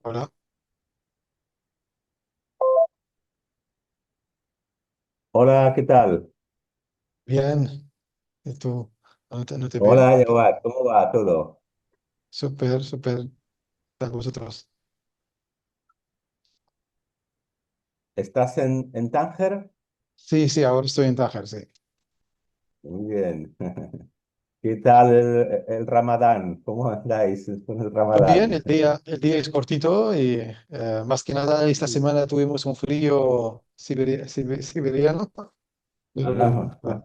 Hola, Hola, ¿qué tal? bien. ¿Y tú? No te veo. Hola, Yobat, ¿cómo va todo? Súper, súper. ¿Tal vosotros? ¿Estás en Tánger? Sí, sí, ahora estoy en Tánger, sí. Muy bien. ¿Qué tal el Ramadán? ¿Cómo andáis con el Bien, Ramadán? el día es cortito y más que nada esta semana tuvimos un frío siberiano, pero Ah,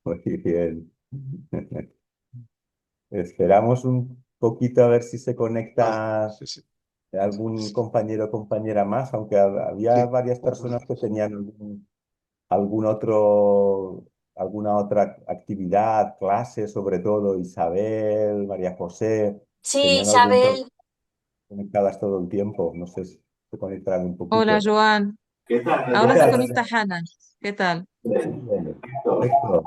muy bien. Esperamos un poquito a ver si se vale. conecta Sí, sí, algún sí, compañero o compañera más, aunque había sí. varias Bueno, personas que tenían algún otro, alguna otra actividad, clase, sobre todo Isabel, María José, Sí, tenían algún Isabel. conectadas todo el tiempo. No sé si se conectarán un Hola, poquito. Joan. ¿Qué tal? ¿Qué Ahora se tal? conecta Hanan. ¿Qué tal? Perfecto.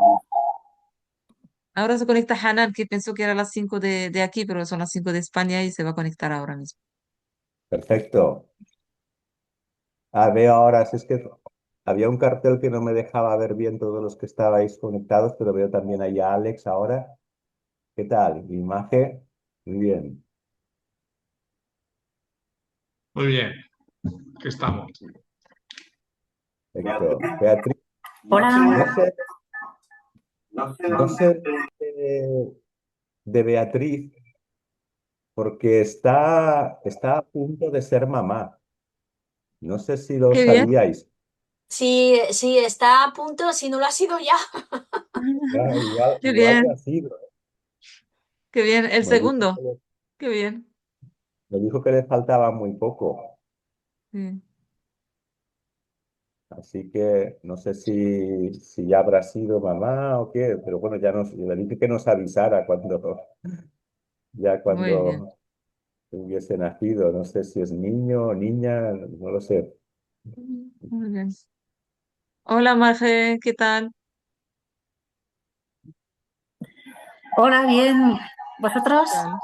Ahora se conecta Hanan, que pensó que era las 5 de aquí, pero son las 5 de España y se va a conectar ahora mismo. Perfecto. Ah, veo ahora, si es que había un cartel que no me dejaba ver bien todos los que estabais conectados, pero veo también ahí a Alex ahora. ¿Qué tal? Imagen. Muy bien. Muy bien, aquí estamos. Perfecto. Beatriz, no Hola. sé, no sé de Beatriz, porque está a punto de ser mamá. No sé si lo Qué bien. sabíais. Sí, sí, está a punto, si no lo ha sido ya. Ya, igual, Qué igual ya bien, ha sido. qué bien. El Me dijo segundo. Qué bien. me dijo que le faltaba muy poco. Sí. Así que no sé si ya habrá sido mamá o qué, pero bueno, ya le dije que nos avisara ya Muy bien. cuando hubiese nacido. No sé si es niño o niña, no lo sé. Muy bien. Hola, Marge, ¿qué tal? Hola, bien. ¿Qué ¿Vosotros? tal?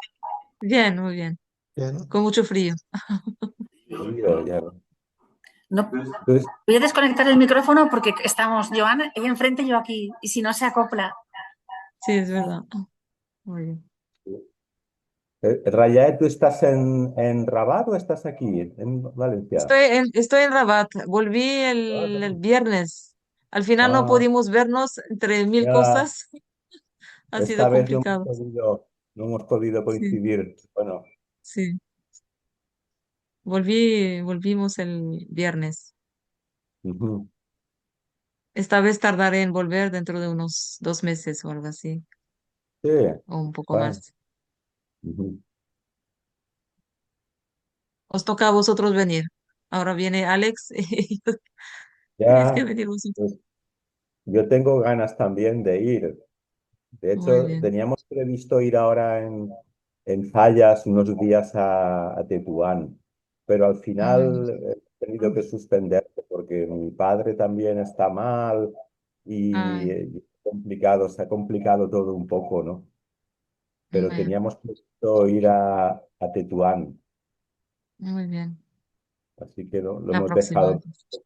Bien, muy bien. bien. Con mucho frío. Frío, ya. No, Entonces, voy a desconectar el micrófono porque estamos, Joana, ella enfrente, yo aquí, y si no se acopla. Sí, es verdad. Muy bien. Rayae, ¿tú estás en Rabat o estás aquí, en Valencia? Estoy en Rabat. Volví el viernes. Al final no Ah, pudimos vernos entre mil ya, cosas. Ha esta sido vez complicado. no hemos podido Sí, coincidir. Bueno, sí. Volvimos el viernes. ujú, Esta vez tardaré en volver dentro de unos 2 meses o algo así, sí, o un poco bueno, más. ujú, Os toca a vosotros venir. Ahora viene Alex y tenéis que ya, venir vosotros. pues, yo tengo ganas también de ir. De Muy hecho, bien, teníamos previsto ir ahora en Fallas unos días a Tetuán, pero al muy bien, final he tenido que suspender porque mi padre también está mal y ay, complicado, se ha complicado todo un poco, ¿no? Pero muy bien, teníamos previsto ir a Tetuán, muy bien. así que lo La hemos próxima dejado entonces.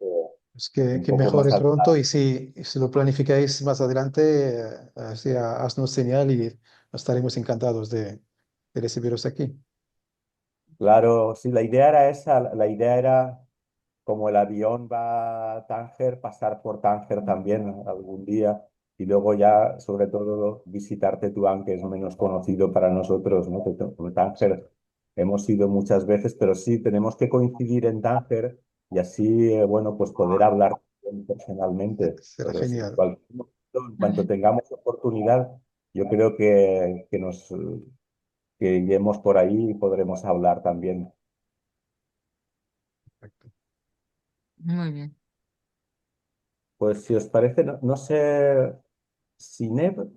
Es que, un que poco más mejore pronto atrás. y si lo planificáis más adelante, así, haznos señal y estaremos encantados de recibiros aquí. Claro, sí, la idea era esa, la idea era como el avión va a Tánger, pasar por Tánger también algún día y luego ya, sobre todo, visitar Tetuán, que es menos conocido para nosotros, ¿no? Tánger hemos ido muchas veces, pero sí, tenemos que coincidir en Tánger y así, bueno, pues poder hablar personalmente. Será Pero sí, en genial. cualquier momento, en Muy cuanto bien, tengamos oportunidad, yo creo que iremos por ahí y podremos hablar también. muy bien. Pues si os parece, no sé, Sineb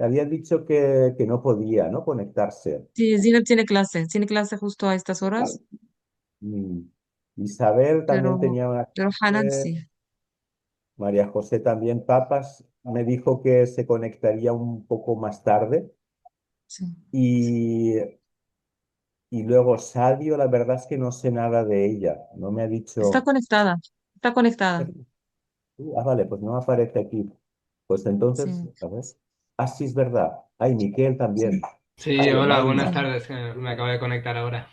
había dicho que no podía, ¿no? Conectarse. Sí, Zineb tiene clase justo a estas horas, Mm. Isabel también pero, tenía una pero Hanan clase, sí, María José también. Papas me dijo que se conectaría un poco más tarde sí. y Y luego Sadio, la verdad es que no sé nada de ella. No me ha Está dicho. conectada, está conectada. Vale, pues no aparece aquí. Pues entonces, Sí, a ver. Ah, sí, es verdad. Ay, Miquel también. sí, Sí, Ay, hola, buenas Omaima. sí. tardes, que me acabo de conectar ahora.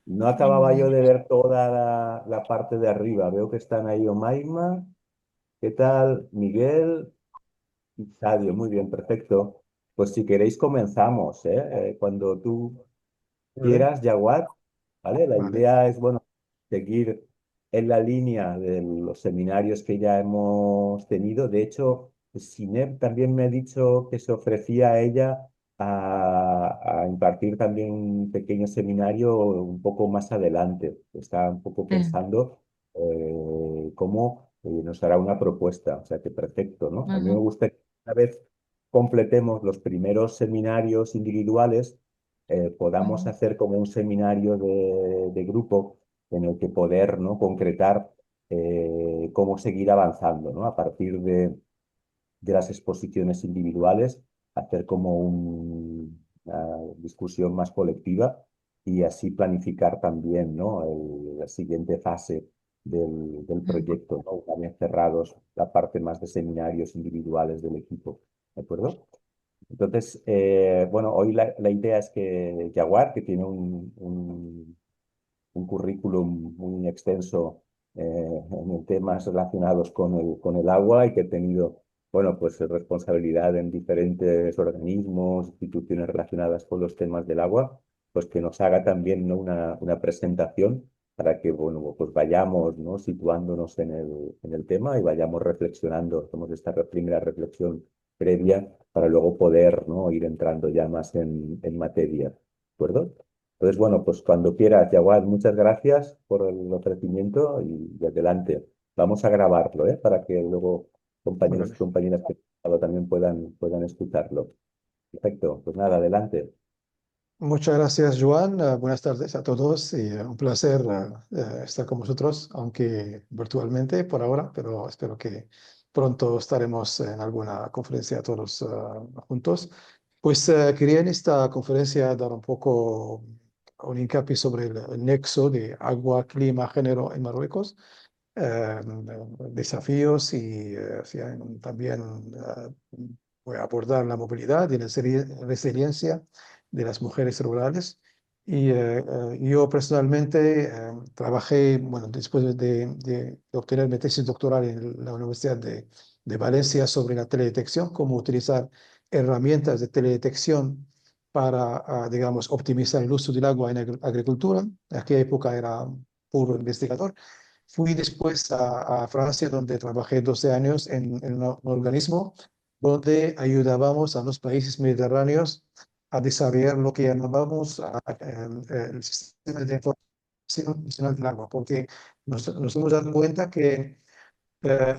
No Muy acababa yo bien. de ver toda la parte de arriba. Veo que están ahí Omaima. ¿Qué tal, Miguel? Y Sadio, muy bien, perfecto. Pues si queréis comenzamos, ¿eh? Cuando tú Vale, quieras, Yaguat, ¿vale? La vale. idea es, bueno, seguir en la línea de los seminarios que ya hemos tenido. De hecho, Sineb también me ha dicho que se ofrecía a ella a impartir también un pequeño seminario un poco más adelante. Está un poco Sí, pensando cómo nos hará una propuesta. O sea que perfecto, ¿no? A mí me ujú, gusta que una vez completemos los primeros seminarios individuales, podamos ujú, hacer como un seminario de grupo en el que poder, ¿no? concretar cómo seguir avanzando, ¿no? A partir de las exposiciones individuales, hacer como una discusión más colectiva y así planificar también, ¿no? La siguiente fase del ujú. proyecto, ¿no? Una vez cerrados la parte más de seminarios individuales del equipo. ¿De acuerdo? Entonces, bueno, hoy la idea es que Jaguar, que tiene un currículum muy extenso en temas relacionados con el agua y que he tenido, bueno, pues responsabilidad en diferentes organismos, instituciones relacionadas con los temas del agua, pues que nos haga también, ¿no? una presentación para que, bueno, pues vayamos, ¿no? situándonos en el tema y vayamos reflexionando, hacemos esta primera reflexión previa para luego poder, ¿no? ir entrando ya más en materia, ¿de acuerdo? Entonces, bueno, pues cuando quieras, Jawad, muchas gracias por el ofrecimiento y adelante. Vamos a grabarlo, ¿eh? Para que luego compañeros y Vale. compañeras que también puedan escucharlo. Perfecto, pues nada, adelante. Muchas gracias, Joan. Buenas tardes a todos y un placer estar con vosotros, aunque virtualmente por ahora, pero espero que pronto estaremos en alguna conferencia todos juntos. Pues quería en esta conferencia dar un poco un hincapié sobre el nexo de agua, clima, género en Marruecos, eh, desafíos y también voy a abordar la movilidad y la resiliencia de las mujeres rurales. Y yo personalmente trabajé, bueno, después de obtener mi tesis doctoral en la Universidad de Valencia sobre la teledetección, cómo utilizar herramientas de teledetección para, digamos, optimizar el uso del agua en agricultura. En aquella época era puro investigador. Fui después a Francia, donde trabajé 12 años en un organismo donde ayudábamos a los países mediterráneos a desarrollar lo que llamábamos el sistema de información nacional del agua, porque nos hemos dado cuenta que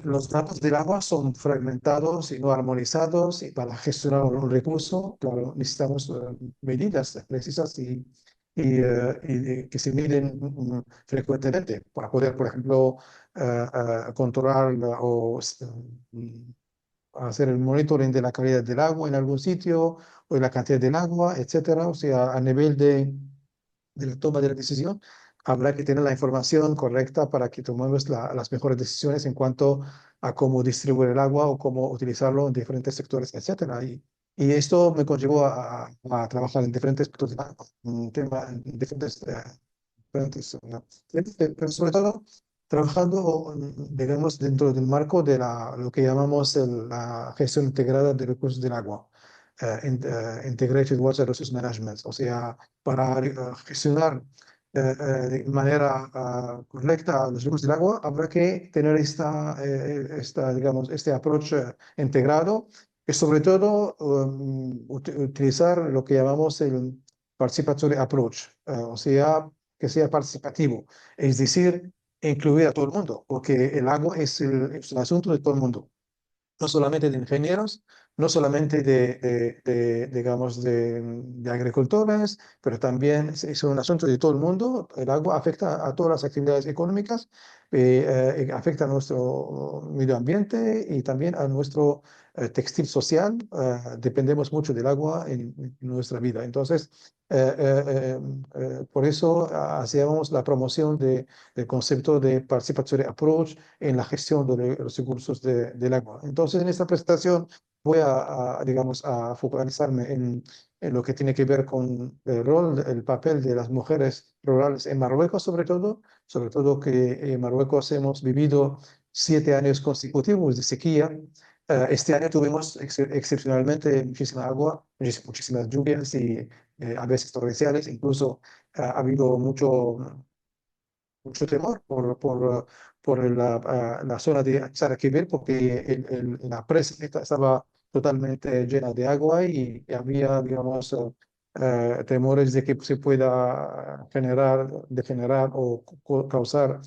los datos del agua son fragmentados y no armonizados, y para gestionar un recurso, claro, necesitamos medidas precisas y que se miden frecuentemente para poder, por ejemplo, controlar mm, hacer el monitoring de la calidad del agua en algún sitio o de la cantidad del agua, etcétera. O sea, a nivel de la toma de la decisión, habrá que tener la información correcta para que tomemos las mejores decisiones en cuanto a cómo distribuir el agua o cómo utilizarlo en diferentes sectores, etcétera. Y esto me conllevó a trabajar en diferentes aspectos del agua, en en diferentes, ¿no? Pero sobre todo trabajando, digamos, dentro del marco de lo que llamamos la gestión integrada de recursos del agua, Integrated Water Resource Management, o sea, para gestionar de manera correcta los recursos del agua, habrá que tener digamos, este approach integrado y sobre todo utilizar lo que llamamos el participatory approach, o sea, que sea participativo, es decir, incluir a todo el mundo, porque el agua es el asunto de todo el mundo, no solamente de ingenieros, no solamente digamos, de agricultores, pero también es un asunto de todo el mundo. El agua afecta a todas las actividades económicas, afecta a nuestro medio ambiente y también a nuestro textil social, dependemos mucho del agua en nuestra vida. Entonces, por eso hacíamos la promoción del concepto de participatory approach en la gestión de los recursos del agua. Entonces, en esta presentación voy digamos, a focalizarme en lo que tiene que ver con el rol, el papel de las mujeres rurales en Marruecos, sobre todo que en Marruecos hemos vivido 7 años consecutivos de sequía. Este año tuvimos excepcionalmente muchísima agua, muchísimas lluvias y a veces torrenciales. Incluso ha habido mucho temor por la zona de Saraquibel, porque la presa estaba totalmente llena de agua y había, digamos, temores de que se pueda degenerar o causar,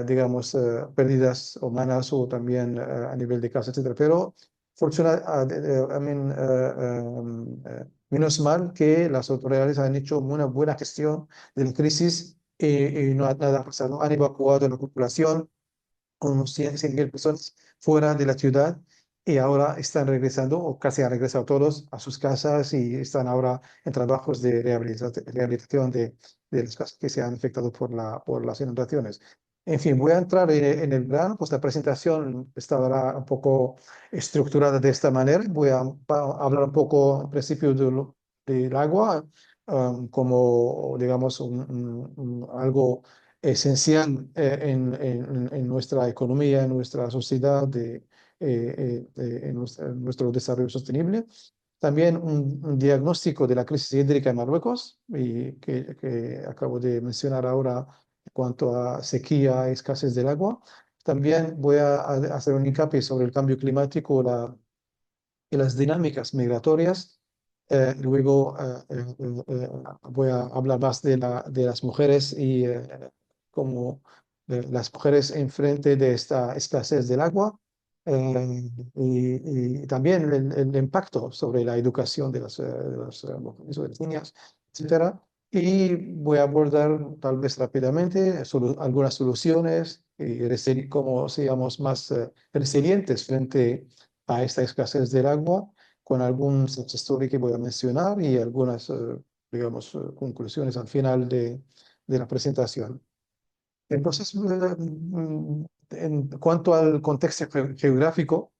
digamos, pérdidas humanas o también a nivel de casa, etcétera. Pero, menos mal que las autoridades han hecho una buena gestión de la crisis y no ha nada pasado. Han evacuado a la población, unos 100.000 personas fuera de la ciudad y ahora están regresando, o casi han regresado todos a sus casas y están ahora en trabajos de rehabilitación de las casas que se han afectado por las inundaciones. En fin, voy a entrar en el grano, pues la presentación estará un poco estructurada de esta manera. Voy a hablar un poco al principio del agua, como, digamos, algo esencial en nuestra economía, en nuestra sociedad, en nuestro desarrollo sostenible. También un diagnóstico de la crisis hídrica en Marruecos, y que acabo de mencionar ahora en cuanto a sequía y escasez del agua. También voy a hacer un hincapié sobre el cambio climático, y las dinámicas migratorias. Luego voy a hablar más de las mujeres y cómo las mujeres enfrente de esta escasez del agua, y también el impacto sobre la educación de las mujeres o de las niñas, etcétera. Y voy a abordar tal vez rápidamente algunas soluciones y cómo seamos más resilientes frente a esta escasez del agua, con algún success story que voy a mencionar y algunas, digamos, conclusiones al final de la presentación. Entonces, en cuanto al contexto geográfico,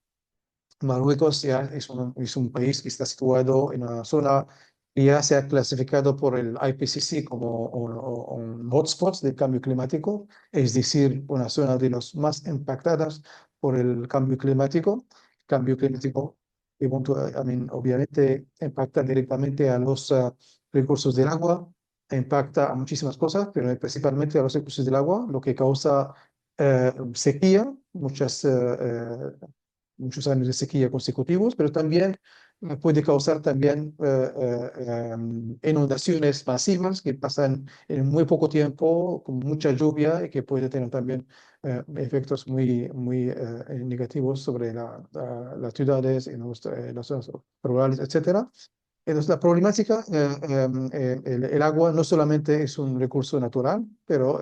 Marruecos ya es un país que está situado en una zona que ya se ha clasificado por el IPCC como un hotspot del cambio climático, es decir, una zona de las más impactadas por el cambio climático. Cambio climático que, obviamente, impacta directamente a los recursos del agua, impacta a muchísimas cosas, pero principalmente a los recursos del agua, lo que causa sequía, muchos años de sequía consecutivos, pero también puede causar también inundaciones masivas que pasan en muy poco tiempo, con mucha lluvia, y que puede tener también efectos muy negativos sobre las ciudades, en las zonas rurales, etcétera. Entonces, la problemática, el agua no solamente es un recurso natural, pero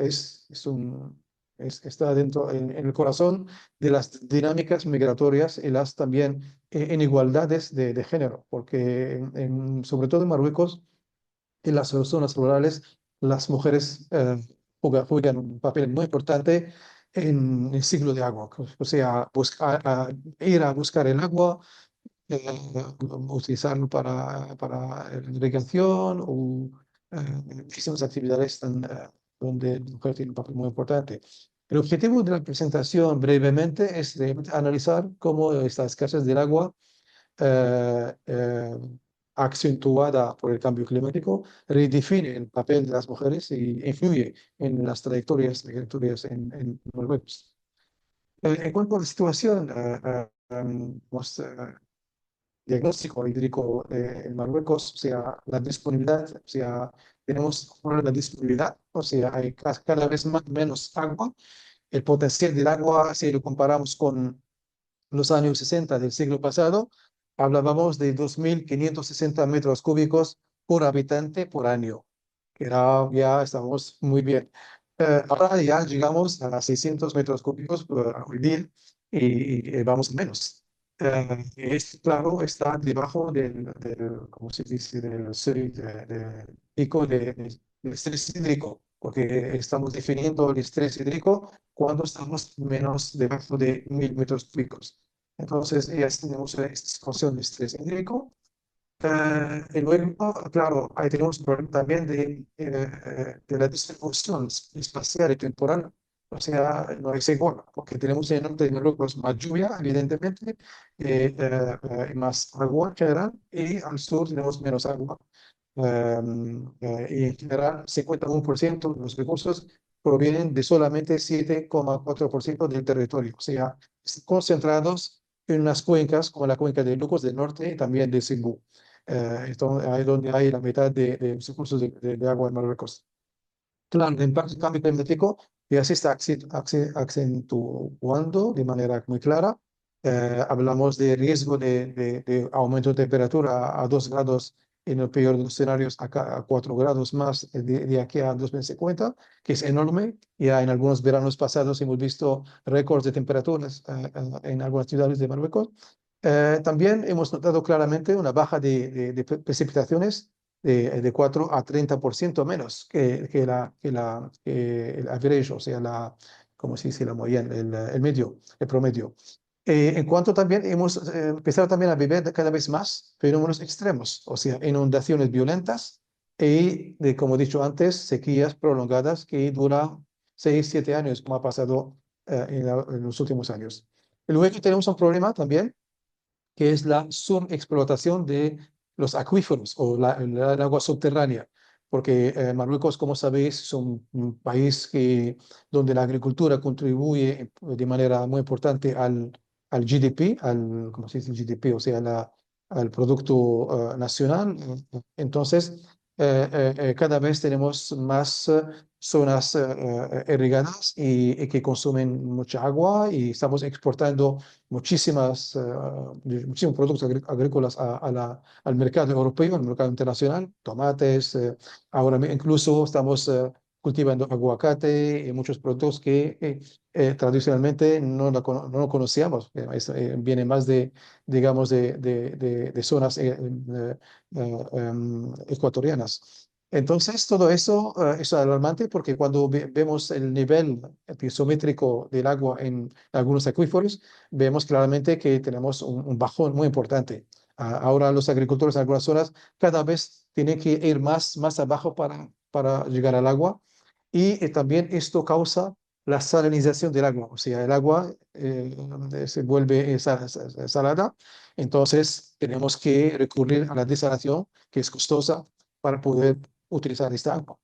está dentro, en el corazón de las dinámicas migratorias y las también inigualdades de género, porque sobre todo en Marruecos, en las zonas rurales, las mujeres juegan un papel muy importante en el ciclo de agua, o sea, ir a buscar el agua, utilizarlo para irrigación o muchísimas actividades donde la mujer tiene un papel muy importante. El objetivo de la presentación brevemente es de analizar cómo estas escasez del agua, eh, eh, acentuada por el cambio climático, redefine el papel de las mujeres y influye en las trayectorias migratorias en Marruecos. En cuanto a la situación, diagnóstico hídrico en Marruecos, o sea, la disponibilidad, o sea, tenemos la disponibilidad, o sea, hay cada vez menos agua. El potencial del agua, si lo comparamos con los años 60 del siglo pasado, hablábamos de 2.560 metros cúbicos por habitante por año, que ya estamos muy bien. Ahora ya llegamos a 600 metros cúbicos por hoy día, y vamos a menos. es claro, está debajo ¿cómo se dice?, pico del estrés hídrico, porque estamos definiendo el estrés hídrico cuando estamos menos debajo de 1000 metros cúbicos. Entonces, ya tenemos esta situación de estrés hídrico. Y luego, claro, ahí tenemos un problema también de la distribución espacial y temporal. O sea, no es igual, porque tenemos en el norte de Marruecos más lluvia, evidentemente, y más agua en general, y al sur tenemos menos agua. Y en general, 51% de los recursos provienen de solamente 7,4% del territorio. O sea, están concentrados en unas cuencas como la cuenca de Lucos del norte y también de Sibú. Ahí donde hay la mitad de los recursos de agua en Marruecos. Claro, el impacto del cambio climático ya se está acentuando de manera muy clara. Hablamos de riesgo de aumento de temperatura a 2 grados en el peor de los escenarios, a 4 grados más de aquí a 2050, que es enorme. Ya en algunos veranos pasados hemos visto récords de temperaturas en algunas ciudades de Marruecos. También hemos notado claramente una baja de precipitaciones de 4 a 30% menos que el average, o sea, ¿cómo se dice? La moyenne, el medio, el promedio. En cuanto también hemos empezado también a vivir cada vez más fenómenos extremos, o sea, inundaciones violentas y, como he dicho antes, sequías prolongadas que duran 6, 7 años, como ha pasado en los últimos años. Y luego tenemos un problema también que es la subexplotación de los acuíferos o el agua subterránea. Porque Marruecos, como sabéis, es un país donde la agricultura contribuye de manera muy importante al GDP, ¿cómo se dice GDP? O sea, al Producto Nacional. Entonces, cada vez tenemos más zonas irrigadas y que consumen mucha agua y estamos exportando muchísimos productos agrícolas al mercado europeo, al mercado internacional, tomates, ahora incluso estamos cultivando aguacate y muchos productos que tradicionalmente no lo conocíamos. Viene más digamos, de zonas ecuatorianas. Entonces, todo eso es alarmante porque cuando vemos el nivel pisométrico del agua en algunos acuíferos, vemos claramente que tenemos un bajón muy importante. Ahora los agricultores en algunas zonas cada vez tienen que ir más abajo para llegar al agua y también esto causa la salinización del agua, o sea, el agua se vuelve salada, entonces tenemos que recurrir a la desalación, que es costosa, para poder utilizar esta agua.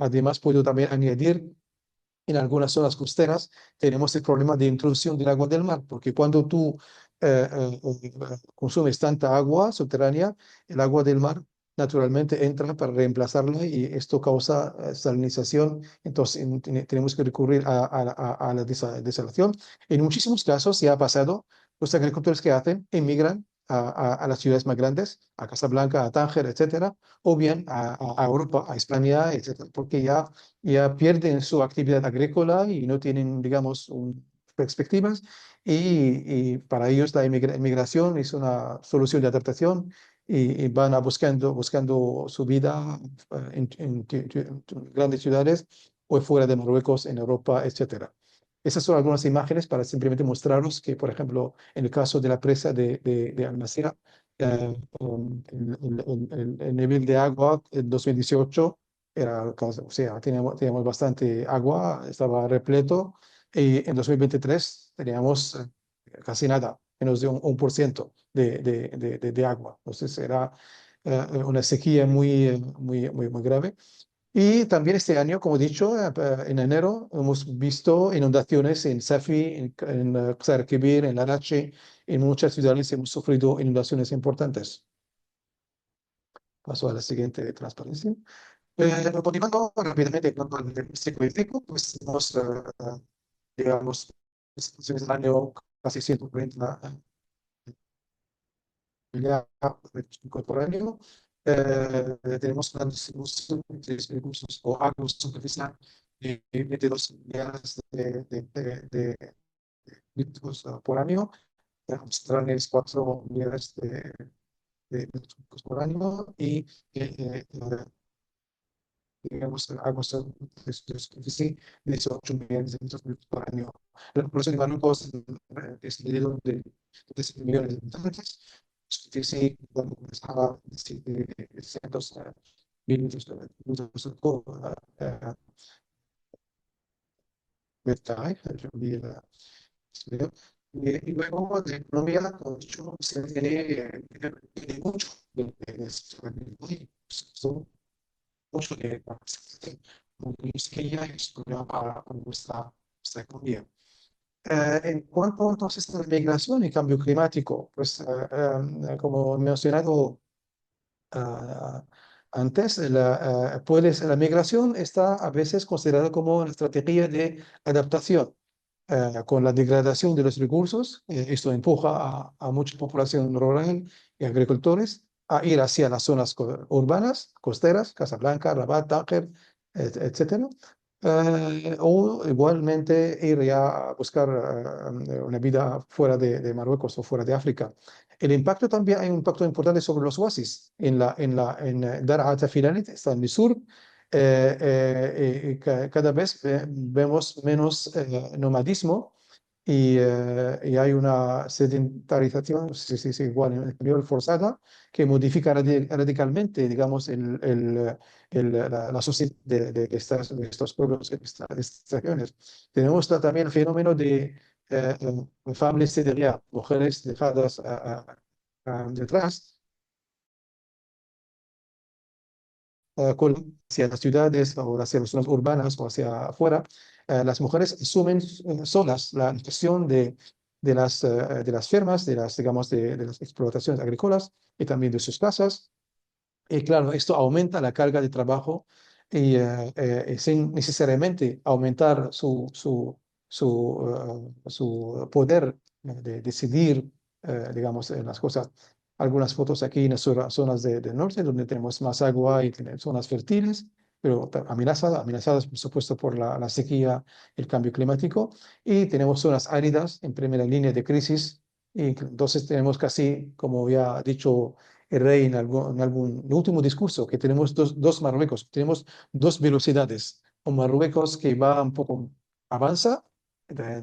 Además, puedo también añadir en algunas zonas costeras tenemos el problema de intrusión del agua del mar, porque cuando tú consumes tanta agua subterránea, el agua del mar naturalmente entra para reemplazarla y esto causa salinización. Entonces tenemos que recurrir a la desalación. En muchísimos casos ya ha pasado, los agricultores que hacen emigran a las ciudades más grandes, a Casablanca, a Tánger, etcétera, o bien a Europa, a España, etcétera, porque ya pierden su actividad agrícola y no tienen, digamos, perspectivas. Y para ellos la inmigración es una solución de adaptación y van buscando su vida en grandes ciudades o fuera de Marruecos, en Europa, etcétera. Esas son algunas imágenes para simplemente mostraros que, por ejemplo, en el caso de la presa de Almasira, el nivel de agua en 2018 o sea, teníamos bastante agua, estaba repleto, y en 2023 teníamos casi nada, menos de un 1% de agua. Entonces era una sequía muy grave. Y también este año, como he dicho, en enero hemos visto inundaciones en Safi, en Ksarakibir, en Larache, en muchas ciudades hemos sufrido inundaciones importantes. Paso a la siguiente transparencia. Continuando rápidamente con el diagnóstico ético, pues tenemos, digamos, estimaciones del año casi 140 millones por año. Tenemos una distribución de recursos o agua superficial de 22 millones de litros por año. australes 4 millones de metros cúbicos por año y digamos, aguas de superficie de 18 millones de metros cúbicos por año. La población de Marruecos es de 13 millones de habitantes, superficie de Sahara de 700 mil metros metros, yo vi estudio. Y luego de economía, como he dicho, se tiene mucho mucho de muy pequeña y estudiar para nuestra economía. En cuanto entonces a la migración y cambio climático, pues como he mencionado ah, antes, la migración está a veces considerada como una estrategia de adaptación con la degradación de los recursos. Esto empuja a mucha población rural y agricultores a ir hacia las zonas urbanas, costeras, Casablanca, Rabat, Tánger, etcétera. O igualmente ir ya a buscar una vida fuera de Marruecos o fuera de África. El impacto también, hay un impacto importante sobre los oasis. En Daraa Tafilalet, está en el sur, cada vez vemos menos nomadismo y hay una sedentarización, sí, igual en español, forzada, que modifica radicalmente, digamos, la sociedad de estos pueblos, de estas regiones. Tenemos también el fenómeno de familias sedentarias, mujeres dejadas detrás, hacia las ciudades o hacia las zonas urbanas o hacia afuera. Las mujeres asumen solas la gestión de las fermas, digamos, de las explotaciones agrícolas y también de sus casas. Y claro, esto aumenta la carga de trabajo y sin necesariamente aumentar su poder de decidir, digamos, en las cosas. Algunas fotos aquí en las zonas del norte, donde tenemos más agua y tenemos zonas fértiles, pero amenazadas, por supuesto, por la sequía, el cambio climático. Y tenemos zonas áridas en primera línea de crisis. Y entonces tenemos casi, como ya ha dicho el rey en el último discurso, que tenemos dos Marruecos, tenemos dos velocidades. Un Marruecos que va un poco, avanza,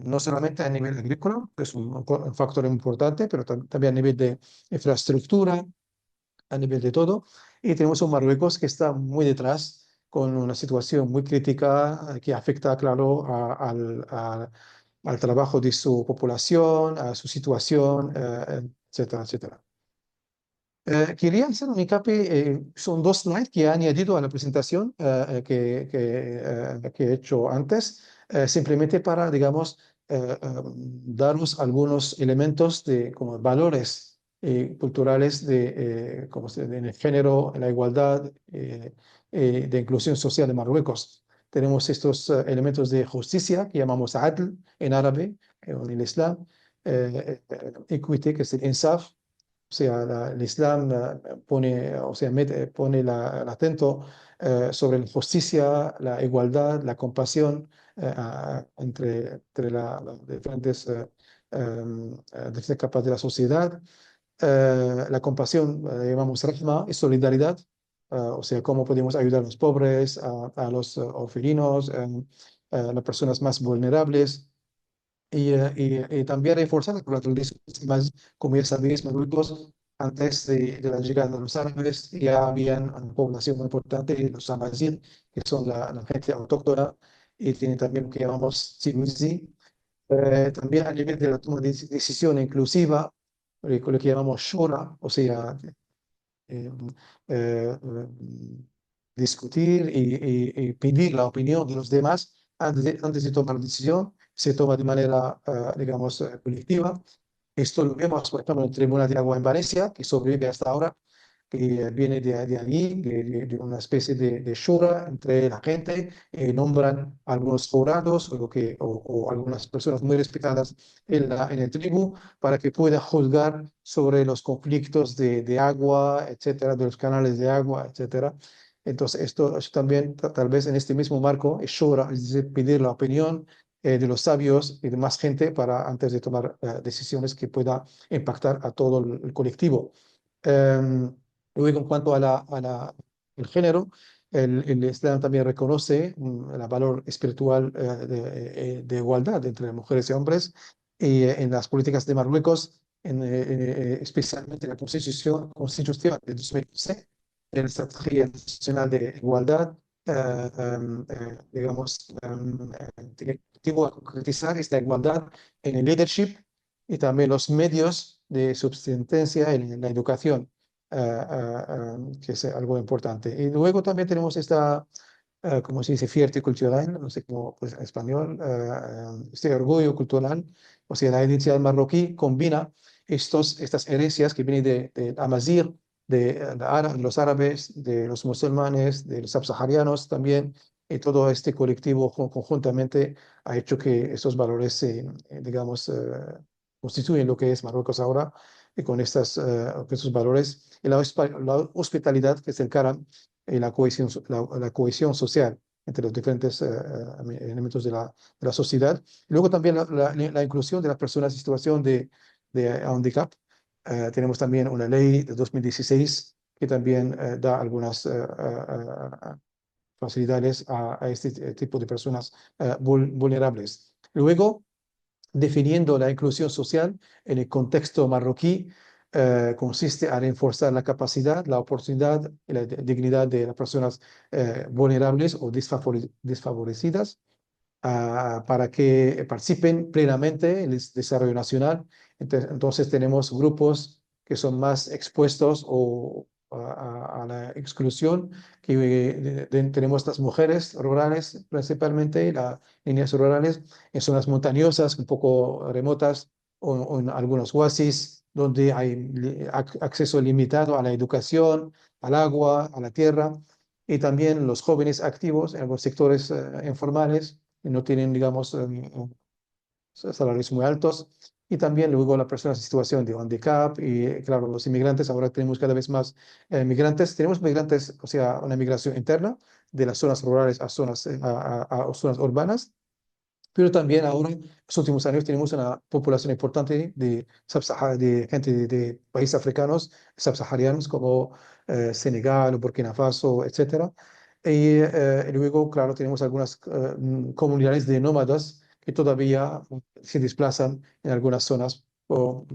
no solamente a nivel agrícola, que es un factor importante, pero también a nivel de infraestructura, a nivel de todo. Y tenemos un Marruecos que está muy detrás, con una situación muy crítica que afecta, claro, al trabajo de su población, a su situación, etcétera, etcétera. Quería hacer un hincapié, son dos slides que he añadido a la presentación que he hecho antes, simplemente para, digamos, daros algunos elementos como valores culturales en el género, en la igualdad, de inclusión social de Marruecos. Tenemos estos elementos de justicia que llamamos adl en árabe, o en el Islam, equity, que es el insaf. O sea, el Islam pone, o sea, pone el acento sobre la justicia, la igualdad, la compasión entre las diferentes capas de la sociedad. La compasión, llamamos rahma, y solidaridad, o sea, cómo podemos ayudar a los pobres, a los orfelinos, a las personas más vulnerables. Y también reforzada por la tradición, más, como ya sabéis, Marruecos, antes de la llegada de los árabes, ya habían una población muy importante, los amazigh, que son la gente autóctona, y tienen también lo que llamamos Timuzi. También a nivel de la toma de decisión inclusiva, con lo que llamamos Shura, o sea, eh, eh, discutir y pedir la opinión de los demás antes de tomar decisión, se toma de manera, digamos, colectiva. Esto lo vemos, por ejemplo, en el Tribunal de Agua en Valencia, que sobrevive hasta ahora, que viene de allí, de una especie de shura entre la gente, nombran algunos jurados o algunas personas muy respetadas en el tribu para que pueda juzgar sobre los conflictos de agua, etcétera, de los canales de agua, etcétera. Entonces, esto también, tal vez en este mismo marco, es shura, es decir, pedir la opinión de los sabios y de más gente para antes de tomar decisiones que pueda impactar a todo el colectivo. Em, Luego, en cuanto a el género, el Islam también reconoce el valor espiritual de igualdad entre mujeres y hombres y en las políticas de Marruecos, especialmente en la Constitución de 2011, en la Estrategia Nacional de Igualdad, digamos, tiene el objetivo de concretizar esta igualdad en el leadership y también los medios de subsistencia en la educación, que es algo importante. Y luego también tenemos esta, como se dice, fiesta cultural, no sé cómo pues, en español, este orgullo cultural, o sea, la identidad marroquí combina estas herencias que vienen de Amazigh, los árabes, de los musulmanes, de los subsaharianos también, y todo este colectivo conjuntamente ha hecho que estos valores, digamos, constituyen lo que es Marruecos ahora, y con estos valores, y la hospitalidad que se encara y la cohesión social entre los diferentes elementos de la sociedad. Luego también la inclusión de las personas en situación de handicap. Tenemos también una ley de 2016 que también da algunas facilidades a este tipo de personas vulnerables. Luego, definiendo la inclusión social en el contexto marroquí, consiste a reforzar la capacidad, la oportunidad y la dignidad de las personas vulnerables o desfavorecidas, para que participen plenamente en el desarrollo nacional. Entonces tenemos grupos que son más expuestos a la exclusión, que tenemos las mujeres rurales principalmente, las líneas rurales en zonas montañosas, un poco remotas, o en algunos oasis donde hay acceso limitado a la educación, al agua, a la tierra, y también los jóvenes activos en los sectores informales y no tienen, digamos, salarios muy altos. Y también luego las personas en situación de handicap y, claro, los inmigrantes. Ahora tenemos cada vez más migrantes. Tenemos migrantes, o sea, una migración interna de las zonas rurales a zonas, a zonas urbanas, pero también ahora, en los últimos años, tenemos una población importante de gente de países africanos, subsaharianos, como Senegal, Burkina Faso, etcétera. Y luego, claro, tenemos algunas comunidades de nómadas que todavía se desplazan en algunas zonas por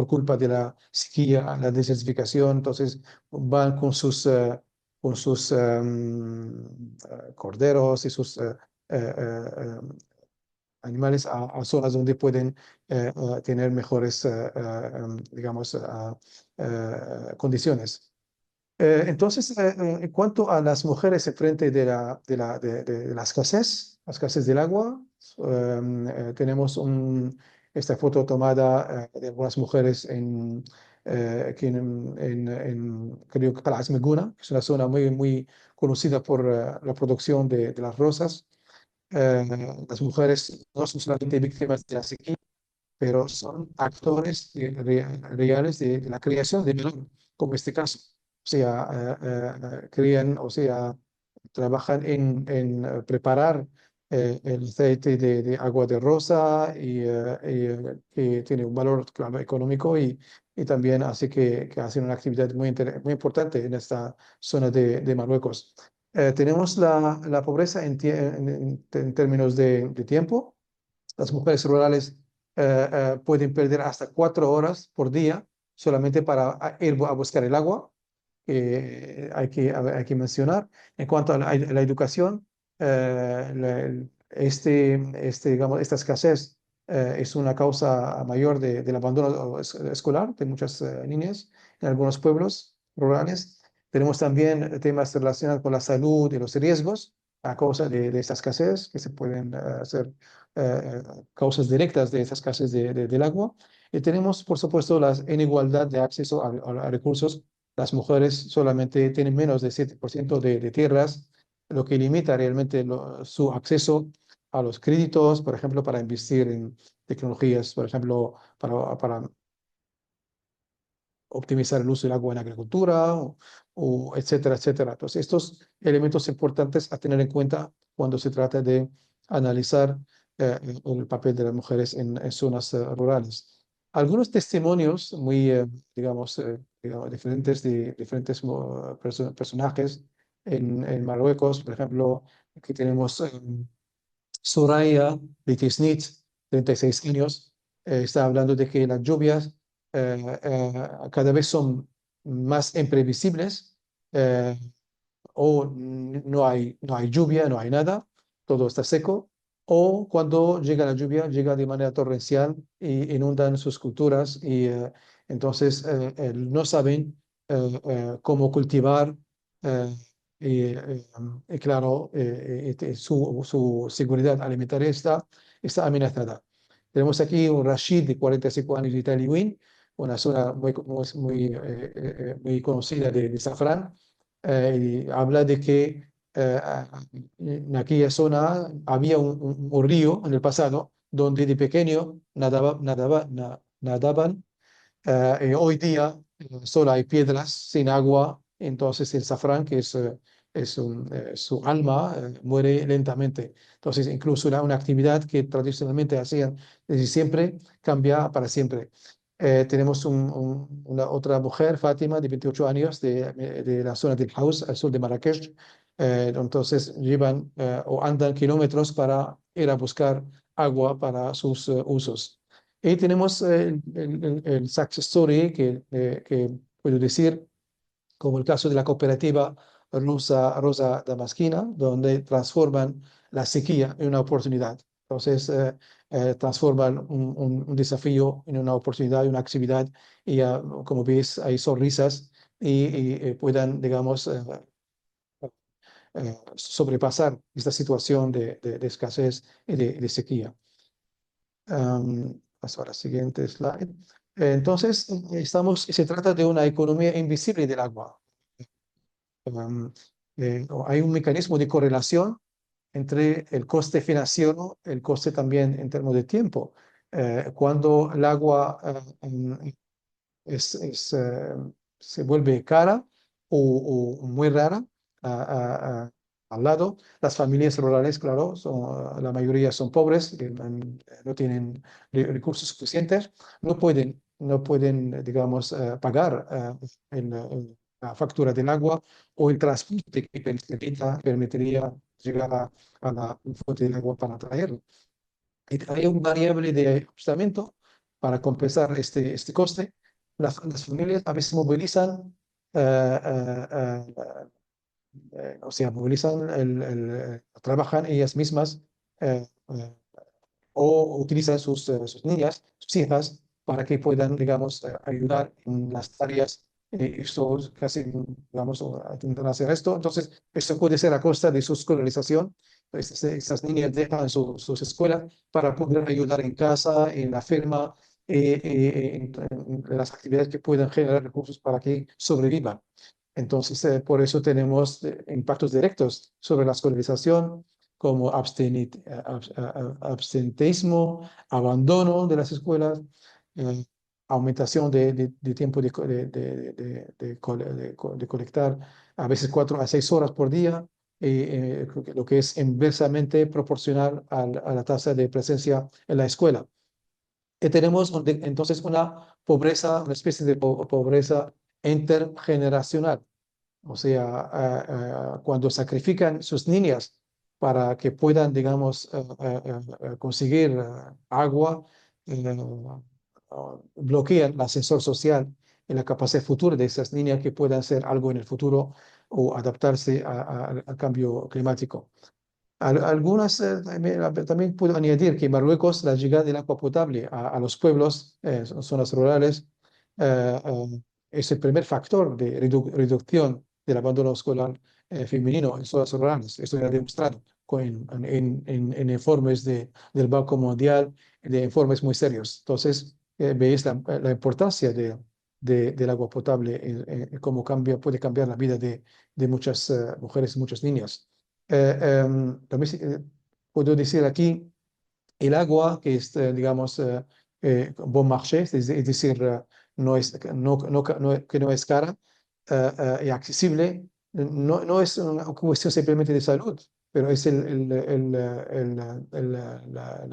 culpa de la sequía, la desertificación. Entonces, van con sus corderos y sus animales a zonas donde pueden tener mejores, digamos, condiciones. Entonces, en cuanto a las mujeres en frente de la escasez del agua, tenemos esta foto tomada de algunas mujeres creo que Qalas Meguna, que es una zona muy, muy conocida por la producción de las rosas. Las mujeres no son solamente víctimas de la sequía, pero son actores reales de la creación de valor, como este caso. O sea, crían, o sea, trabajan en preparar el aceite de agua de rosa que tiene un valor, claro, económico y también hace que hacen una actividad muy importante en esta zona de Marruecos. Tenemos la pobreza en términos de tiempo. Las mujeres rurales pueden perder hasta 4 horas por día solamente para ir a buscar el agua, que hay que mencionar. En cuanto a la educación, digamos, esta escasez es una causa mayor del abandono escolar de muchas niñas en algunos pueblos rurales. Tenemos también temas relacionados con la salud y los riesgos a causa de esta escasez, que se pueden hacer causas directas de esta escasez del agua. Y tenemos, por supuesto, la inigualdad de acceso a recursos. Las mujeres solamente tienen menos de 7% de tierras, lo que limita realmente su acceso a los créditos, por ejemplo, para investir en tecnologías, por ejemplo, para optimizar el uso del agua en agricultura, o etcétera, etcétera. Entonces, estos elementos importantes a tener en cuenta cuando se trata de analizar el papel de las mujeres en zonas rurales. Algunos testimonios muy, digamos, diferentes de diferentes personajes en Marruecos. Por ejemplo, aquí tenemos Soraya Bitisnit, 36 años, está hablando de que las lluvias cada vez son más imprevisibles, eh, o no hay lluvia, no hay nada, todo está seco, o cuando llega la lluvia, llega de manera torrencial y inundan sus culturas y entonces no saben cómo cultivar, eh, y claro, su seguridad alimentaria está amenazada. Tenemos aquí un Rashid de 45 años de Taliwin, una zona muy conocida de Safrán, y habla de que en aquella zona había un río en el pasado donde de pequeño nadaban. Hoy día solo hay piedras sin agua, entonces el safrán, que su alma, muere lentamente. Entonces incluso una actividad que tradicionalmente hacían desde siempre cambia para siempre. Tenemos una otra mujer, Fátima, de 28 años, de la zona del Haus, al sur de Marrakech. Entonces llevan o andan kilómetros para ir a buscar agua para sus usos. Y tenemos el success story que puedo decir, como el caso de la cooperativa Rosa Damasquina, donde transforman la sequía en una oportunidad. Entonces, transforman un desafío en una oportunidad, una actividad, y como ves, hay sonrisas y puedan, digamos, sobrepasar esta situación de escasez y de sequía. Paso a la siguiente slide. Entonces, se trata de una economía invisible del agua. Um, Hay un mecanismo de correlación entre el coste financiero, el coste también en términos de tiempo. Cuando el agua es, es, eh, se vuelve cara o muy rara al lado. Las familias rurales, claro, la mayoría son pobres, que no tienen recursos suficientes, no pueden, digamos, pagar la factura del agua o el transporte que permitiría llegar a la fuente de agua para traerlo. Y hay un variable de ajustamiento para compensar este coste. Las familias a veces movilizan, eh, eh, o sea, movilizan, trabajan ellas mismas, o utilizan sus niñas, sus hijas, para que puedan, digamos, ayudar en las tareas. Esto casi, digamos, intentan hacer esto. Entonces, esto puede ser a costa de su escolarización. Estas niñas dejan sus escuelas para poder ayudar en casa, en la firma, en las actividades que puedan generar recursos para que sobrevivan. Entonces, por eso tenemos impactos directos sobre la escolarización, como absenteísmo, abandono de las escuelas, eh, aumentación de tiempo de colectar, a veces 4 a 6 horas por día, lo que es inversamente proporcional a la tasa de presencia en la escuela. Y tenemos entonces una especie de pobreza intergeneracional. O sea, cuando sacrifican sus niñas para que puedan, digamos, conseguir agua, bloquean el ascensor social y la capacidad futura de esas niñas que puedan hacer algo en el futuro o adaptarse al cambio climático. Algunas, también puedo añadir que en Marruecos la llegada del agua potable a los pueblos, zonas rurales, es el primer factor de reducción del abandono escolar femenino en zonas rurales. Esto ya demostrado en informes del Banco Mundial, de informes muy serios. Entonces, veis la importancia del agua potable, cómo puede cambiar la vida de muchas mujeres y muchas niñas. También puedo decir aquí el agua que es, digamos, bon marché, es decir, que no es cara y accesible. No es una cuestión simplemente de salud, pero es la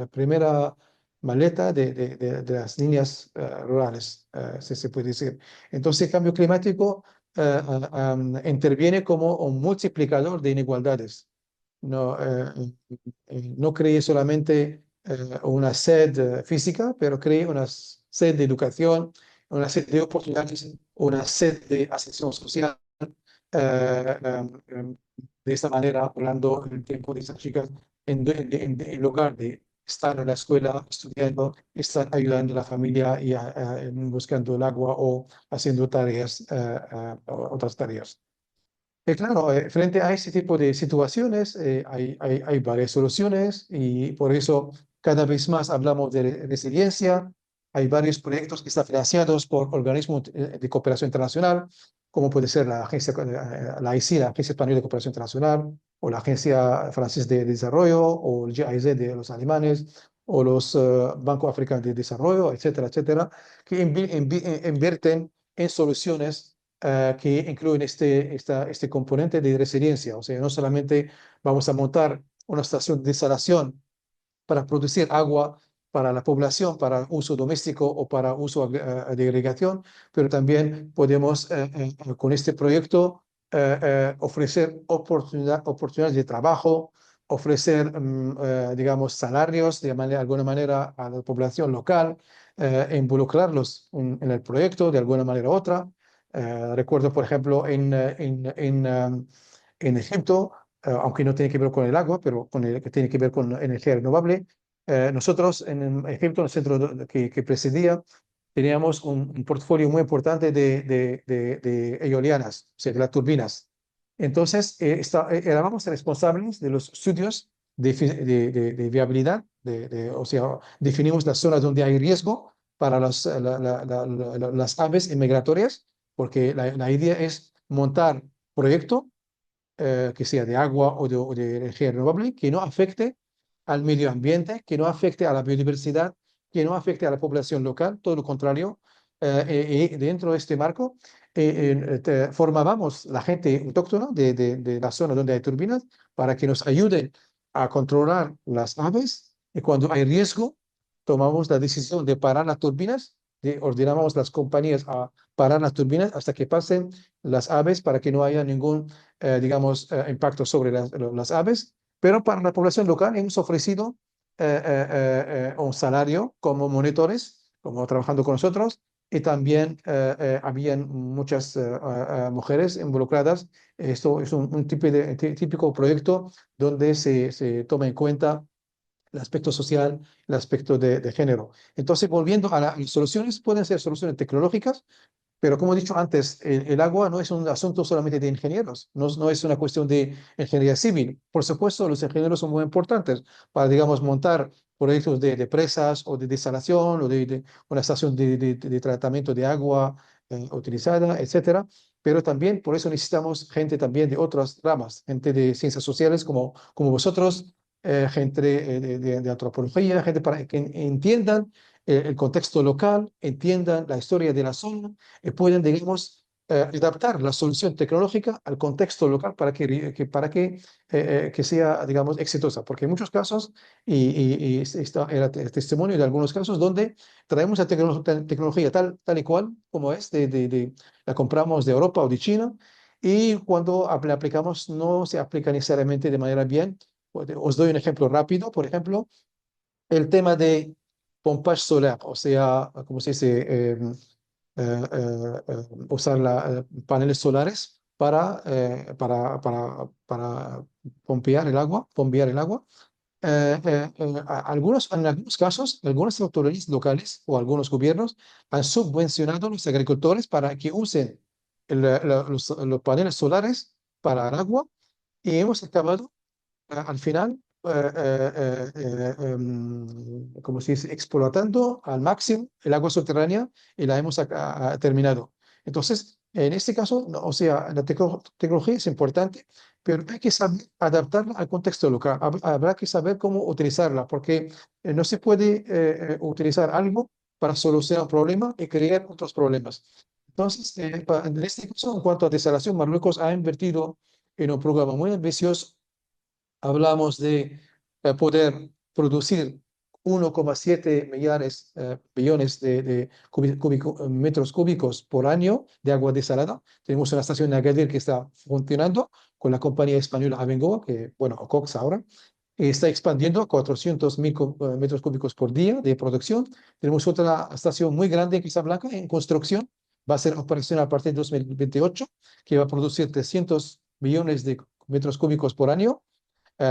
primera maleta de las líneas rurales, si se puede decir. Entonces, el cambio climático interviene como un multiplicador de inigualdades. No, no cree solamente una sed física, pero cree una sed de educación, una sed de oportunidades, una sed de ascensión social. De esta manera, hablando el tiempo de esas chicas, en lugar de estar en la escuela estudiando, están ayudando a la familia y buscando el agua o haciendo tareas, otras tareas. Claro, frente a ese tipo de situaciones hay varias soluciones y por eso cada vez más hablamos de resiliencia. Hay varios proyectos que están financiados por organismos de cooperación internacional, como puede ser la agencia, la AICI, la Agencia Española de Cooperación Internacional, o la Agencia Francesa de Desarrollo, o el GIZ de los alemanes, o los Bancos Africanos de Desarrollo, etcétera, etcétera, que invierten en soluciones que incluyen este componente de resiliencia. O sea, no solamente vamos a montar una estación de desalación para producir agua para la población, para uso doméstico o para uso de irrigación, pero también podemos con este proyecto ofrecer oportunidades de trabajo, ofrecer, digamos, salarios de alguna manera a la población local, involucrarlos en el proyecto de alguna manera u otra. Recuerdo, por ejemplo, en Egipto, aunque no tiene que ver con el agua, pero que tiene que ver con energía renovable. Nosotros en Egipto, en el centro que presidía, teníamos un portfolio muy importante de eolianas, o sea, de las turbinas. Entonces, éramos responsables de los estudios de viabilidad, o sea, definimos las zonas donde hay riesgo para las aves migratorias, porque la idea es montar proyecto que sea de agua o de energía renovable, que no afecte al medio ambiente, que no afecte a la biodiversidad, que no afecte a la población local, todo lo contrario. Y dentro de este marco, formábamos la gente autóctona de la zona donde hay turbinas para que nos ayuden a controlar las aves y cuando hay riesgo, tomamos la decisión de parar las turbinas, ordenábamos las compañías a parar las turbinas hasta que pasen las aves para que no haya ningún digamos, impacto sobre las aves, pero para la población local hemos ofrecido un salario como monitores, como trabajando con nosotros, y también habían muchas mujeres involucradas. Esto es un típico proyecto donde se toma en cuenta el aspecto social, el aspecto de género. Entonces, volviendo a las soluciones, pueden ser soluciones tecnológicas, pero como he dicho antes, el agua no es un asunto solamente de ingenieros, no es una cuestión de ingeniería civil. Por supuesto, los ingenieros son muy importantes para, digamos, montar proyectos de presas o de desalación o de una estación de tratamiento de agua utilizada, etcétera. Pero también por eso necesitamos gente también de otras ramas, gente de ciencias sociales como vosotros, gente de antropología, gente para que entiendan el contexto local, entiendan la historia de la zona pueden, digamos, adaptar la solución tecnológica al contexto local para que sea, digamos, exitosa. Porque en muchos casos, y esta era el testimonio de algunos casos, donde traemos la tecnología tal y cual como es, la compramos de Europa o de China, y cuando la aplicamos no se aplica necesariamente de manera bien. Os doy un ejemplo rápido, por ejemplo, el tema de pompage solar, o sea, como se dice, usar paneles solares para bombear el agua. En algunos casos, algunas autoridades locales o algunos gobiernos han subvencionado a los agricultores para que usen los paneles solares para el agua y hemos acabado al final, como se dice, explotando al máximo el agua subterránea y la hemos terminado. Entonces, en este caso, o sea, la tecnología es importante, pero hay que saber adaptarla al contexto local. Habrá que saber cómo utilizarla, porque no se puede utilizar algo para solucionar un problema y crear otros problemas. Entonces, en este caso, en cuanto a desalación, Marruecos ha invertido en un programa muy ambicioso hablamos de poder producir 1,7 billones de metros cúbicos por año de agua desalada. Tenemos una estación de Agadir que está funcionando con la compañía española Abengoa, que, bueno, o Cox ahora, está expandiendo a 400.000 metros cúbicos por día de producción. Tenemos otra estación muy grande en Casablanca en construcción. Va a ser operacional a partir de 2028, que va a producir 300 millones de metros cúbicos por año,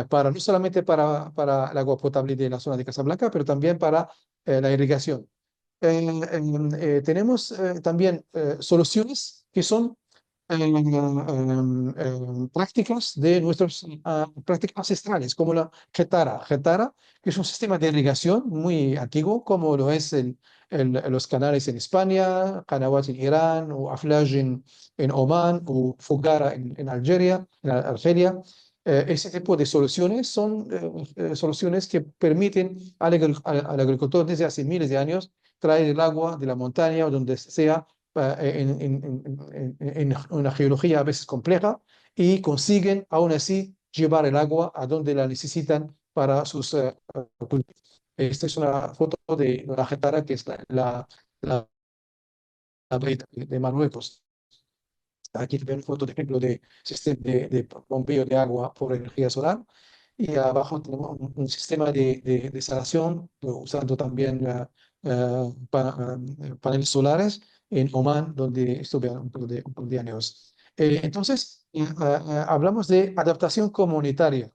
para, no solamente para el agua potable de la zona de Casablanca, pero también para la irrigación. Tenemos también soluciones que son prácticas de nuestras prácticas ancestrales, como la Getara. Getara, que es un sistema de irrigación muy antiguo, como lo es los canales en España, Qanawat en Irán, o Aflaj en Oman, o Fugara en Algeria, Argelia. Ese tipo de soluciones son soluciones que permiten al agricultor desde hace miles de años traer el agua de la montaña o donde sea, en una geología a veces compleja, y consiguen aún así llevar el agua a donde la necesitan para sus cultivos. Esta es una foto de la Getara, que es la de Marruecos. Aquí ven foto, de ejemplo, de sistema de bombeo de agua por energía solar. Y abajo tenemos sistema de desalación, usando también paneles solares en Oman, donde estuve un par de años. Entonces, hablamos de adaptación comunitaria.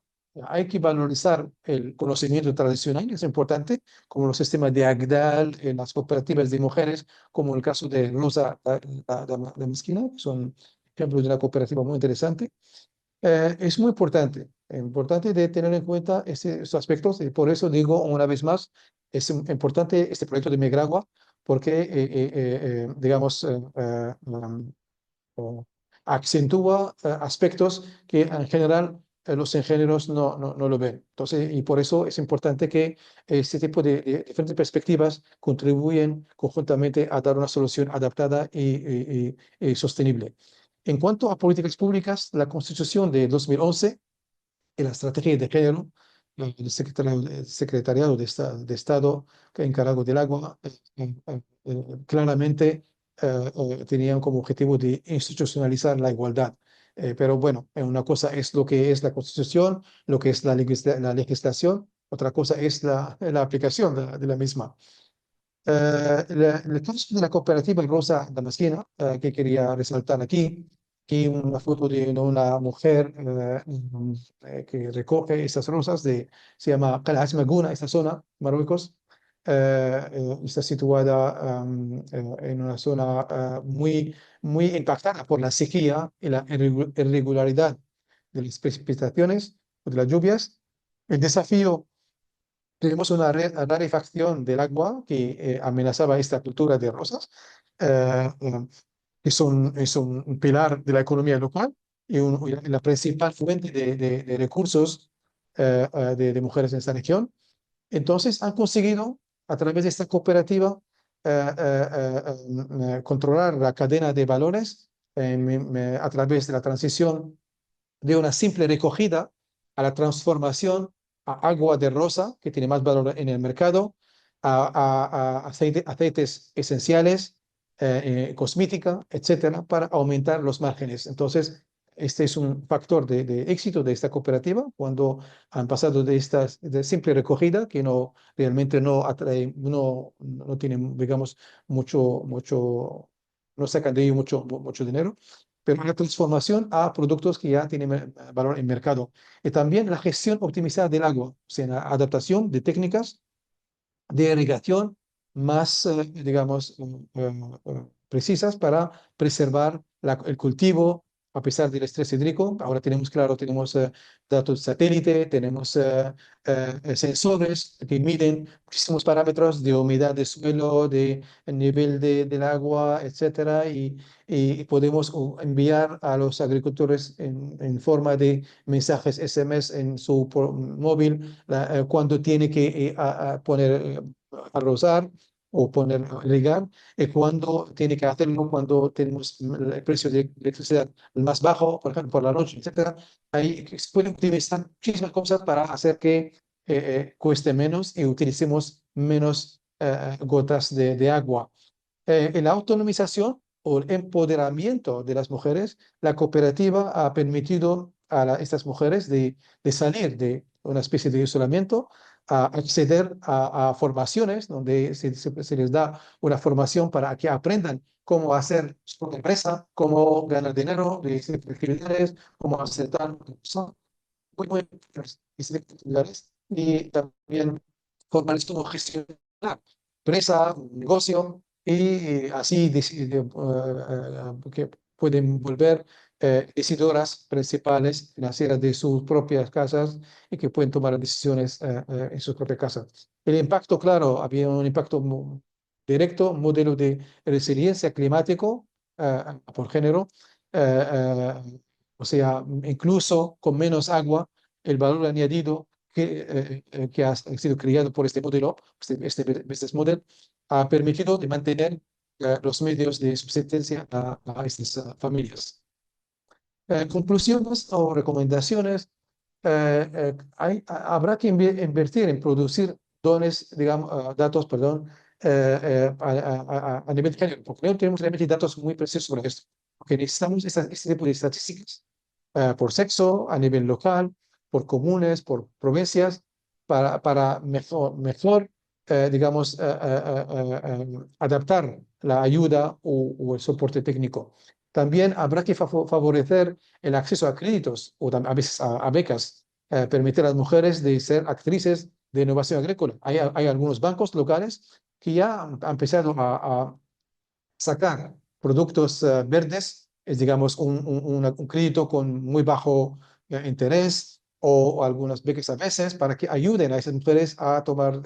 Hay que valorizar el conocimiento tradicional, es importante, como los sistemas de Agdal, en las cooperativas de mujeres, como el caso de Rosa Damaskina, que son ejemplos de una cooperativa muy interesante. Es muy importante de tener en cuenta estos aspectos, y por eso digo una vez más, es importante este proyecto de Migragua, porque, digamos, acentúa aspectos que en general los ingenieros no lo ven. Entonces, y por eso es importante que este tipo de diferentes perspectivas contribuyen conjuntamente a dar una solución adaptada y sostenible. En cuanto a políticas públicas, la Constitución de 2011 y la estrategia de género, el secretariado de Estado que encargado del agua, claramente tenían como objetivo de institucionalizar la igualdad. Pero bueno, una cosa es lo que es la Constitución, lo que es la legislación, otra cosa es la aplicación de la misma. El caso de la cooperativa Rosa Damascena, que quería resaltar aquí, que una foto de una mujer que recoge estas rosas, se llama Qala Maguna, esta zona, Marruecos. Está situada en una zona muy impactada por la sequía y la irregularidad de las precipitaciones o de las lluvias. El desafío, tenemos una rarefacción del agua que amenazaba esta cultura de rosas. Es un pilar de la economía local y la principal fuente de recursos de mujeres en esta región. Entonces han conseguido, a través de esta cooperativa, controlar la cadena de valores, a través de la transición de una simple recogida a la transformación a agua de rosa, que tiene más valor en el mercado, a aceites esenciales, cosmética, etcétera, para aumentar los márgenes. Entonces, este es un factor de éxito de esta cooperativa, cuando han pasado de simple recogida, que realmente no atrae, no tienen, digamos, no sacan de ello mucho dinero, pero una transformación a productos que ya tienen valor en mercado. Y también la gestión optimizada del agua, o sea, la adaptación de técnicas de irrigación más, digamos, precisas para preservar el cultivo a pesar del estrés hídrico. Ahora tenemos, claro, tenemos datos satélite, tenemos sensores que miden muchísimos parámetros de humedad de suelo, de nivel del agua, etcétera, y podemos enviar a los agricultores en forma de mensajes SMS en su móvil, cuando tiene que poner a rozar, o poner, irrigar, y cuando tiene que hacerlo, cuando tenemos el precio de electricidad más bajo, por ejemplo, por la noche, etcétera, ahí se pueden utilizar muchísimas cosas para hacer que cueste menos y utilicemos menos gotas de agua. En la autonomización o el empoderamiento de las mujeres, la cooperativa ha permitido a estas mujeres de salir de una especie de isolamiento, a acceder a formaciones donde se les da una formación para que aprendan cómo hacer su propia empresa, cómo ganar dinero de ciertas actividades, cómo hacer tal. Son muy actividades y también formales como gestionar empresa, un negocio y así que pueden volver decidoras principales financieras de sus propias casas y que pueden tomar decisiones en sus propias casas. El impacto, claro, había un impacto directo, un modelo de resiliencia climático por género, eh, o sea, incluso con menos agua, el valor añadido que ha sido creado por este modelo, este business model, ha permitido de mantener los medios de subsistencia a estas familias. Conclusiones o recomendaciones. Habrá que invertir en producir digamos, datos, perdón, a nivel genérico, porque no tenemos realmente datos muy precisos sobre esto. Porque necesitamos este tipo de estadísticas por sexo, a nivel local, por comunes, por provincias, para mejor digamos, adaptar la ayuda o el soporte técnico. También habrá que favorecer el acceso a créditos o a veces a becas, permitir a las mujeres de ser actrices de innovación agrícola. Hay algunos bancos locales que ya han empezado a sacar productos verdes, es digamos un crédito con muy bajo interés o algunas becas a veces para que ayuden a esas mujeres a tomar,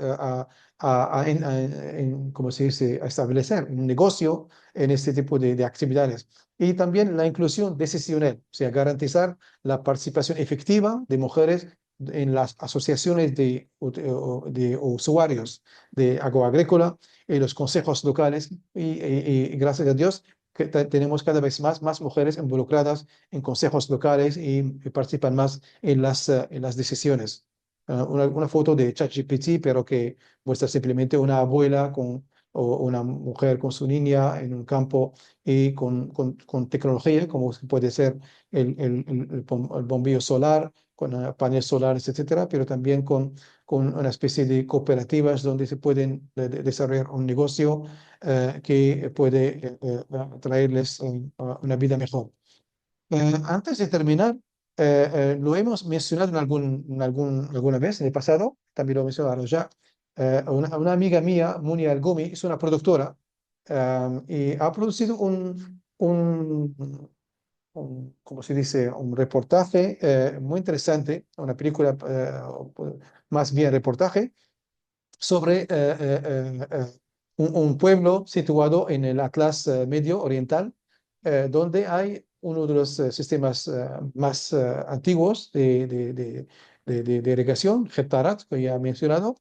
¿cómo se dice?, a establecer un negocio en este tipo de actividades. Y también la inclusión decisional, o sea, garantizar la participación efectiva de mujeres en las asociaciones de usuarios de agua agrícola, en los consejos locales y gracias a Dios que tenemos cada vez más mujeres involucradas en consejos locales y participan más en las decisiones. Una foto de ChatGPT, pero que muestra simplemente una abuela o una mujer con su niña en un campo y con tecnología, como puede ser el bombillo solar, con paneles solares, etcétera, pero también con una especie de cooperativas donde se pueden desarrollar un negocio que puede traerles una vida mejor. Antes de terminar, lo hemos mencionado alguna vez en el pasado, también lo mencionaron ya. Una amiga mía, Munia Algumi, es una productora y ha producido ¿cómo se dice? Un reportaje muy interesante, una película más bien reportaje sobre un pueblo situado en el Atlas Medio Oriental, donde hay uno de los sistemas más antiguos de irrigación, Getarat, que ya he mencionado.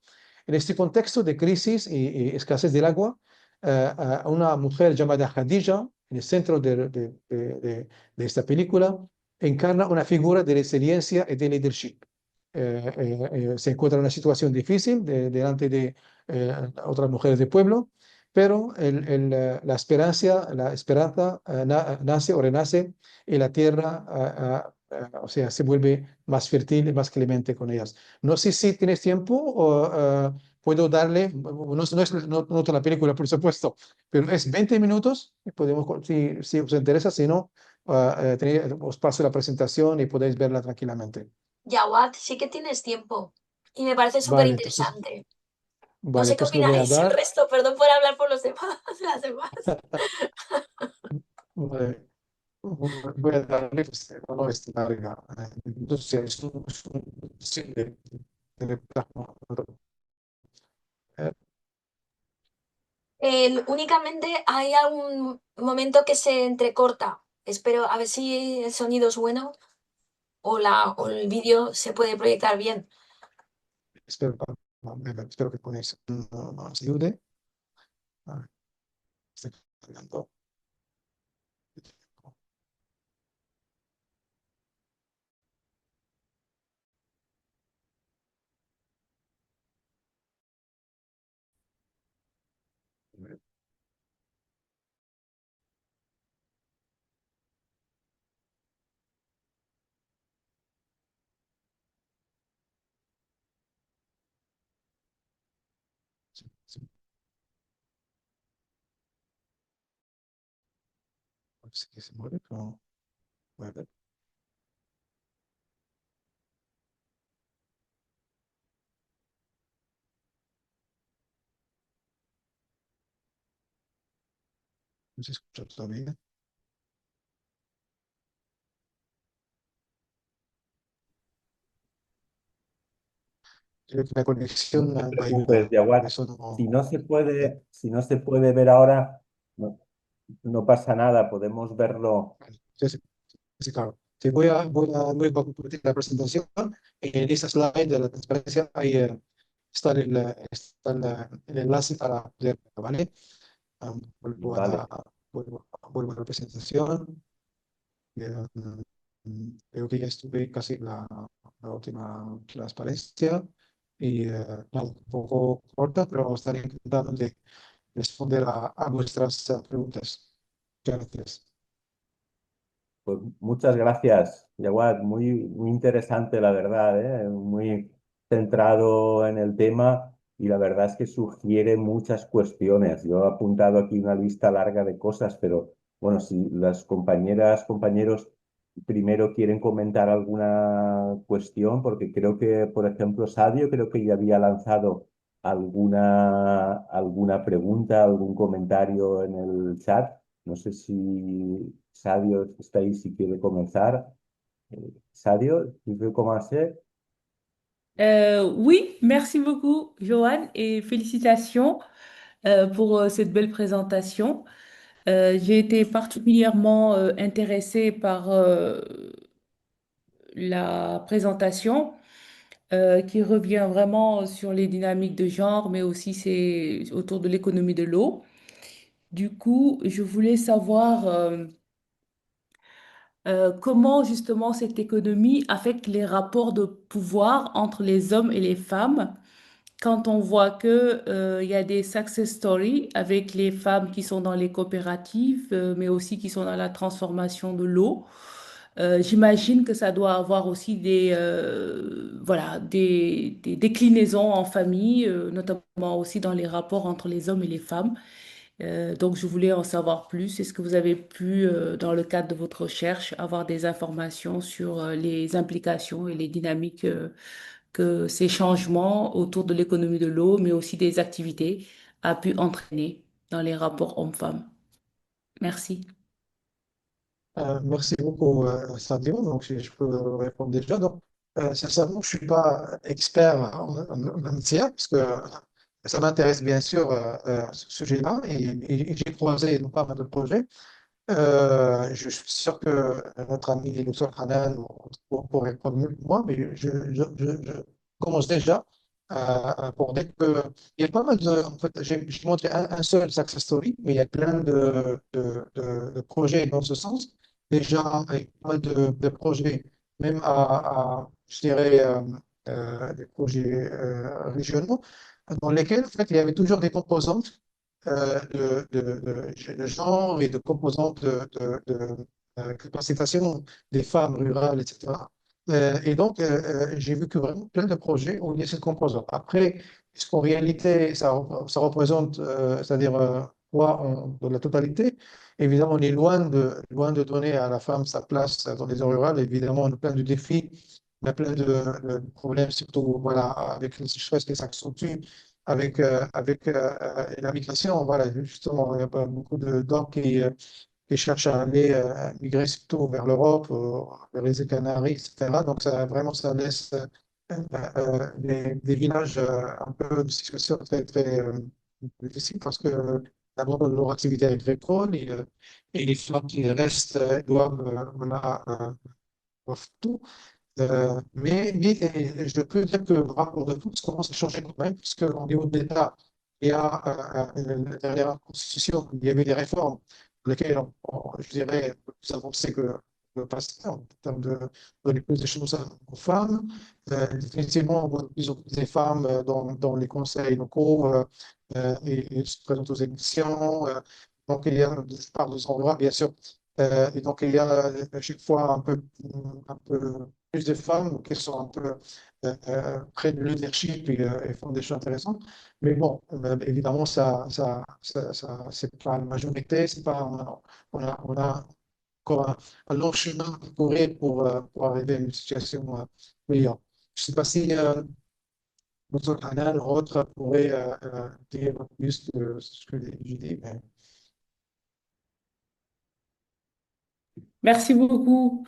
En este contexto de crisis y escasez del agua, una mujer llamada Khadija, en el centro de esta película, encarna una figura de resiliencia y de leadership. Se encuentra en una situación difícil delante de otras mujeres del pueblo, pero la esperanza nace o renace y la tierra, o sea, se vuelve más fértil y más clemente con ellas. No sé si tienes tiempo o puedo darle, no toda la película, por supuesto, pero es 20 minutos, y podemos, si os interesa, si no, os paso la presentación y podéis verla tranquilamente. Jawad, sí que tienes tiempo y me parece súper Vale, entonces, interesante. No vale, sé qué pues lo voy a opináis el dar. resto, perdón por hablar por los demás, las demás. Vale, voy a darle, pues, no es larga. Entonces, sí, plasma. Eh, Únicamente hay algún momento que se entrecorta. Espero a ver si el sonido es bueno o el vídeo se puede proyectar bien. espero, espero que con eso nos ayude. A ver, estoy cargando. Sí, sí, parece que se mueve, pero voy a ver. No se escucha todavía. Creo que la conexión No te no preocupes, ayuda. Por Yaguar. eso no. Si no se puede ver ahora, no, no pasa nada, podemos verlo. Sí, sí, sí, claro. Sí, voy a compartir la presentación. En esa slide de la transparencia, ahí está el enlace para poder, ¿vale? Vuelvo a Vale, vuelvo a la presentación. Creo que ya estuve casi la última transparencia y nada, un poco corta, pero estaré intentando de responder a vuestras preguntas. Muchas gracias. pues muchas gracias, Yaguar. Muy interesante, la verdad, ¿eh? Muy centrado en el tema y la verdad es que sugiere muchas cuestiones. Yo he apuntado aquí una lista larga de cosas, pero bueno, si las compañeras, compañeros primero quieren comentar alguna cuestión, porque creo que, por ejemplo, Sadio creo que ya había lanzado alguna pregunta, algún comentario en el chat. No sé si Sadio está ahí, si quiere comenzar. Sadio, tu veux commencer? Oui, merci beaucoup, Johan, et félicitations pour cette belle présentation. J'ai été particulièrement intéressée par la présentation qui revient vraiment sur les dynamiques de genre, mais aussi c'est autour de l'économie de l'eau. Du coup, je voulais savoir comment justement cette économie affecte les rapports de pouvoir entre les hommes et les femmes quand on voit que, il y a des success stories avec les femmes qui sont dans les coopératives, mais aussi qui sont dans la transformation de l'eau. J'imagine que ça doit avoir aussi voilà, des déclinaisons en famille, notamment aussi dans les rapports entre les hommes et les femmes. Donc, je voulais en savoir plus. Est-ce que vous avez pu, dans le cadre de votre recherche, avoir des informations sur les implications et les dynamiques que ces changements autour de l'économie de l'eau, mais aussi des activités, a pu entraîner dans les rapports hommes-femmes? Merci. Merci beaucoup, Sadio. Donc, si je peux répondre déjà. Donc, sincèrement, je ne suis pas expert en matière, parce que ça m'intéresse bien sûr ce sujet-là, et j'ai croisé pas mal de projets. Je suis sûr que notre ami le Dr Hanan pourrait répondre mieux que moi, mais je commence déjà pour dire qu'il y a pas mal de. En fait, j'ai montré un seul success story, mais il y a plein de projets dans ce sens. Déjà, avec pas mal de projets, même je dirais, des projets régionaux, dans lesquels, en fait, il y avait toujours des composantes de genre et de composantes de capacitation des femmes rurales, etc. Et donc, j'ai vu que vraiment plein de projets où il y a cette composante. Après, est-ce qu'en réalité, ça représente, c'est-à-dire quoi dans la totalité? Évidemment, on est loin de donner à la femme sa place dans les zones rurales. Évidemment, on a plein de défis, on a plein de problèmes, surtout voilà, avec les sécheresses qui s'accentuent avec la migration, voilà, justement, il y a pas beaucoup d'hommes qui cherchent à aller migrer surtout vers l'Europe, vers les îles Canaries, etc. Donc, vraiment, ça laisse des villages un peu de situation très, très difficile parce que d'abord, leur activité agricole et les femmes qui restent doivent, voilà, doivent tout. Mais je peux dire que le rapport de force commence à changer quand même, puisque au niveau de l'État, il y a derrière la Constitution, il y avait des réformes pour lesquelles je dirais, plus avancées que le passé en termes de donner plus de choses aux femmes. Définitivement, on voit de plus en plus des femmes dans les conseils locaux et se présentent aux élections. Donc, il y a, par des endroits, bien sûr. Et donc, il y a à chaque fois un peu plus de femmes qui sont un peu près du leadership et font des choses intéressantes. Mais bon, évidemment, c'est pas la majorité, c'est pas, on a encore un long chemin à parcourir pour arriver à une situation meilleure. Je ne sais pas si notre canal ou autre pourrait dire plus de ce que je dis, mais Merci beaucoup.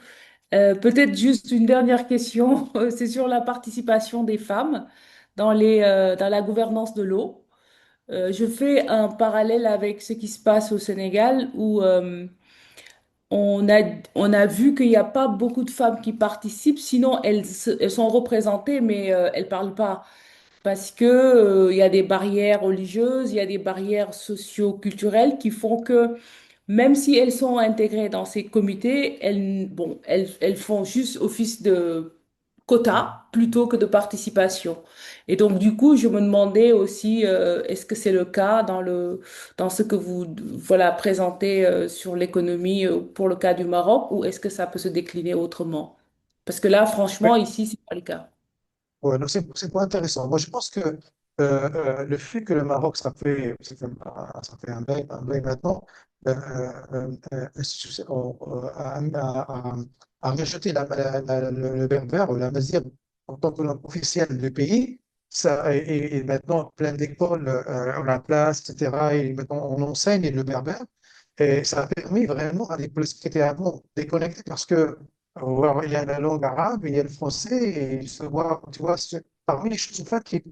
Peut-être juste une dernière question, c'est sur la participation des femmes dans la gouvernance de l'eau. Je fais un parallèle avec ce qui se passe au Sénégal où on a vu qu'il n'y a pas beaucoup de femmes qui participent, sinon elles sont représentées, mais elles parlent pas. Parce que, il y a des barrières religieuses, il y a des barrières socio-culturelles qui font que même si elles sont intégrées dans ces comités, elles font juste office de quota plutôt que de participation. Et donc, du coup, je me demandais aussi, est-ce que c'est le cas dans ce que vous, voilà, présentez, sur l'économie, pour le cas du Maroc, ou est-ce que ça peut se décliner autrement? Parce que là, franchement, ici, c'est pas le cas. ouais, donc c'est pas intéressant. Moi, je pense que le fait que le Maroc, ça fait un bail maintenant, a rejeté le berbère ou la mazir en tant que langue officielle du pays, et maintenant plein d'écoles ont la place, etc. Et maintenant on enseigne le berbère. Et ça a permis vraiment à des polices qui étaient avant déconnectés parce que il y a la langue arabe, il y a le français, et tu vois, parmi les choses en fait, qui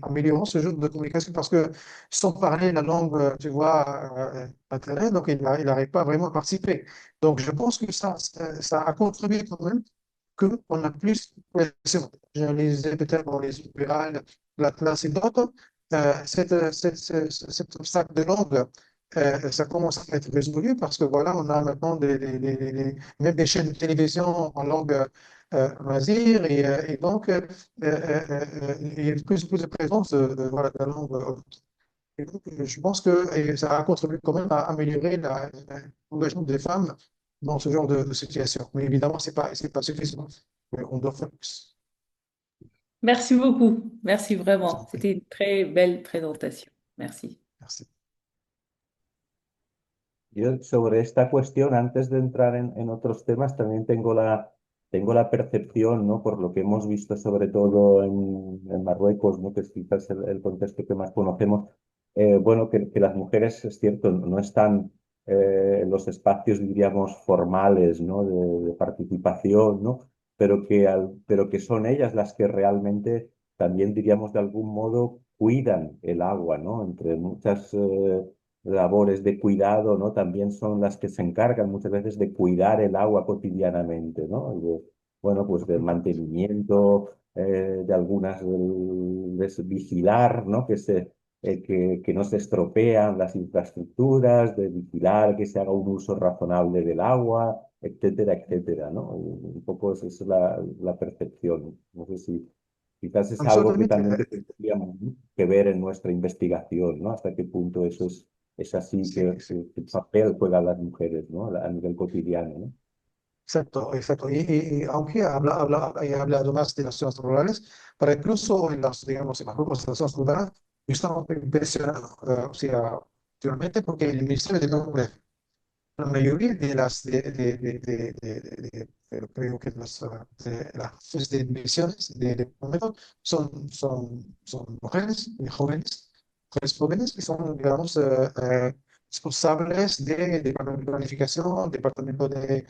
améliorent ce genre de communication, parce que sans parler la langue, tu vois, maternelle, donc il n'arrive pas vraiment à participer. Donc je pense que ça a contribué quand même qu'on a plus, je lisais peut-être dans les opéras, l'Atlas et d'autres, cet obstacle de langue, ça commence à être résolu parce que voilà, on a maintenant même des chaînes de télévision en langue mazir et donc il y a de plus en plus de présence voilà, de la langue. Et donc, je pense que ça a contribué quand même à améliorer l'engagement des femmes dans ce genre de situation. Mais évidemment, c'est pas suffisant. On doit faire plus. Merci beaucoup. Merci Je vous en vraiment. prie. C'était une très belle présentation. Merci. Merci. Yo sobre esta cuestión, antes de entrar en otros temas, también tengo la percepción, ¿no? Por lo que hemos visto sobre todo en Marruecos, ¿no? Que es quizás el contexto que más conocemos, bueno, que las mujeres, es cierto, no están en los espacios, diríamos, formales, ¿no? De participación, ¿no? Pero que son ellas las que realmente también, diríamos, de algún modo cuidan el agua, ¿no? Entre muchas labores de cuidado, ¿no? También son las que se encargan muchas veces de cuidar el agua cotidianamente, ¿no? Bueno, pues del mantenimiento de algunas, de vigilar, ¿no? Que no se estropean las infraestructuras, de vigilar que se haga un uso razonable del agua, etcétera, etcétera, ¿no? Y un poco esa es la percepción. No sé si quizás es algo que Absolutamente. también tendríamos que ver en nuestra investigación, ¿no? Hasta qué punto es así Sí, sí. que papel juegan las mujeres, ¿no? A nivel cotidiano, ¿no? Exacto, exacto. Y aunque he hablado más de las zonas rurales, pero incluso en las, digamos, en las zonas rurales, yo estaba impresionado, o sea, últimamente porque el Ministerio de Agua, la mayoría de creo que las jefes de divisiones de momento son mujeres mujeres jóvenes que son, digamos, responsables de departamento de planificación, departamento de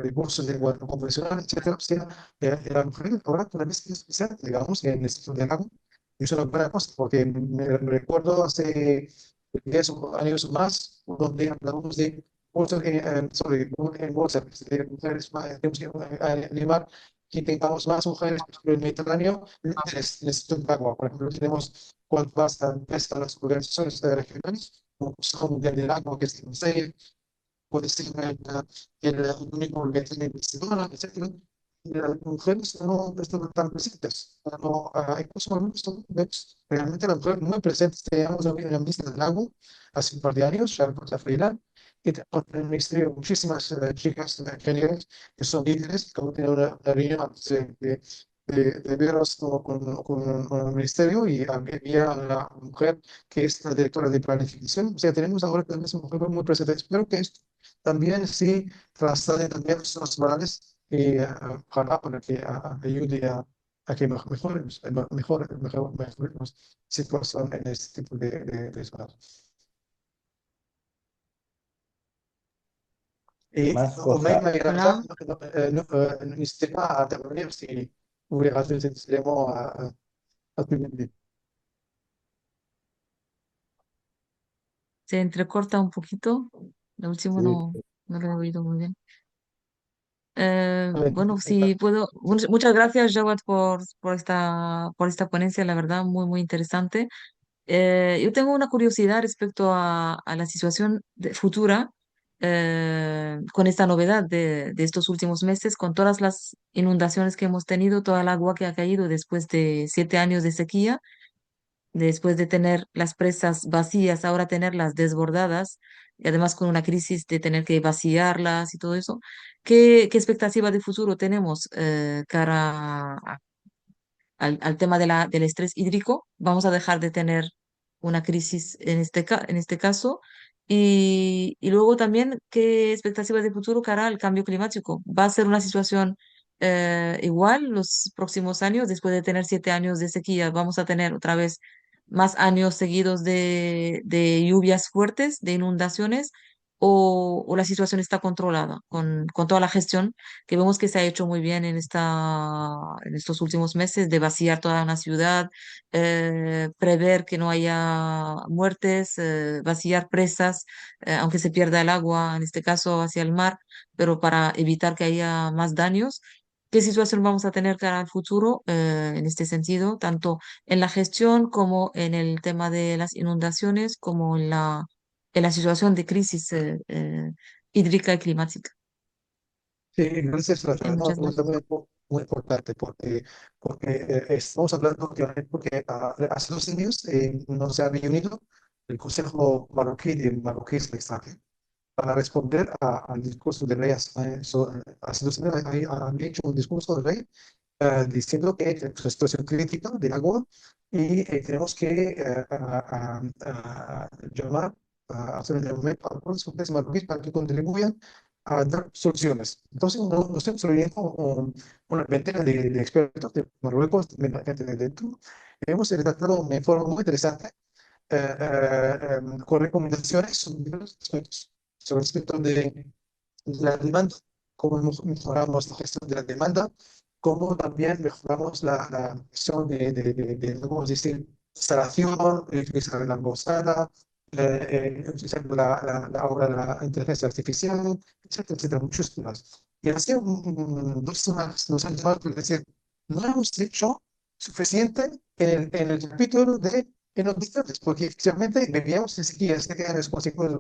recursos de agua no convencional, etcétera. O sea, la mujer ahora cada vez es especial, digamos, en el sector del agua. Y es una buena cosa, porque me recuerdo hace 10 años más, donde hablamos de bolsas, sobre en bolsas, de mujeres, tenemos que animar que tengamos más mujeres en el Mediterráneo, necesitan agua. Por ejemplo, tenemos cuando vas a las organizaciones regionales, como Consejo Mundial del Agua, que es el UNICEF, puede ser el único que tiene investigadora, etcétera. Y las mujeres no están tan presentes. No, incluso vemos realmente las mujeres muy presentes. Teníamos una ministra del agua hace un par de años, Charlotte Freeland, y tenemos en el ministerio muchísimas chicas ingenieras que son líderes, como tienen una reunión antes de veros con el ministerio y había una mujer que es la directora de planificación. O sea, tenemos ahora también una mujer muy presente. Espero que esto también sí traslade también los valores y ojalá para que ayude a que mejoremos situación en este tipo de espacios. Y Más Omeid cosas. Hola. n'hésitez pas à intervenir si vous voulez rajouter des éléments à publier. Se entrecorta un poquito. Lo último Sí, no lo he oído muy bien. Vale, Bueno, si puedo, muchas gracias, Jawad, por esta ponencia, la verdad, muy, muy interesante. Yo tengo una curiosidad respecto a la situación futura con esta novedad de estos últimos meses, con todas las inundaciones que hemos tenido, toda el agua que ha caído después de 7 años de sequía, después de tener las presas vacías, ahora tenerlas desbordadas y además con una crisis de tener que vaciarlas y todo eso. ¿Qué expectativa de futuro tenemos cara al tema del estrés hídrico? ¿Vamos a dejar de tener una crisis en este caso? Y luego también, ¿qué expectativas de futuro cara al cambio climático? ¿Va a ser una situación igual los próximos años? Después de tener 7 años de sequía, ¿vamos a tener otra vez más años seguidos de lluvias fuertes, de inundaciones? ¿O la situación está controlada con toda la gestión que vemos que se ha hecho muy bien en estos últimos meses de vaciar toda una ciudad, prever que no haya muertes, vaciar presas, aunque se pierda el agua, en este caso hacia el mar, pero para evitar que haya más daños? ¿Qué situación vamos a tener cara al futuro en este sentido, tanto en la gestión como en el tema de las inundaciones, como en la situación de crisis hídrica y climática? Sí, gracias, Rafa. No, Muchas es gracias. muy importante porque estamos hablando últimamente porque hace 2 años no se ha reunido el Consejo Marroquí de Marroquíes del Extranjero para responder al discurso del rey. Hace 2 años han hecho un discurso del rey diciendo que es una situación crítica del agua y tenemos que llamar a hacer un llamamiento a todas las autoridades marroquíes para que contribuyan a dar soluciones. Entonces, nos hemos reunido una veintena de expertos de Marruecos, de la gente de dentro, y hemos redactado un informe muy interesante con recomendaciones sobre diversos aspectos, sobre el aspecto de la demanda, cómo mejoramos la gestión de la demanda, cómo también mejoramos la gestión vamos a decir, instalación, utilizar la emboscada, utilizar ahora la inteligencia artificial, etcétera, etcétera, muchos temas. Y hace 2 semanas nos han llamado para decir, no hemos hecho suficiente en el capítulo de inundaciones, porque efectivamente vivíamos en sequía 7 años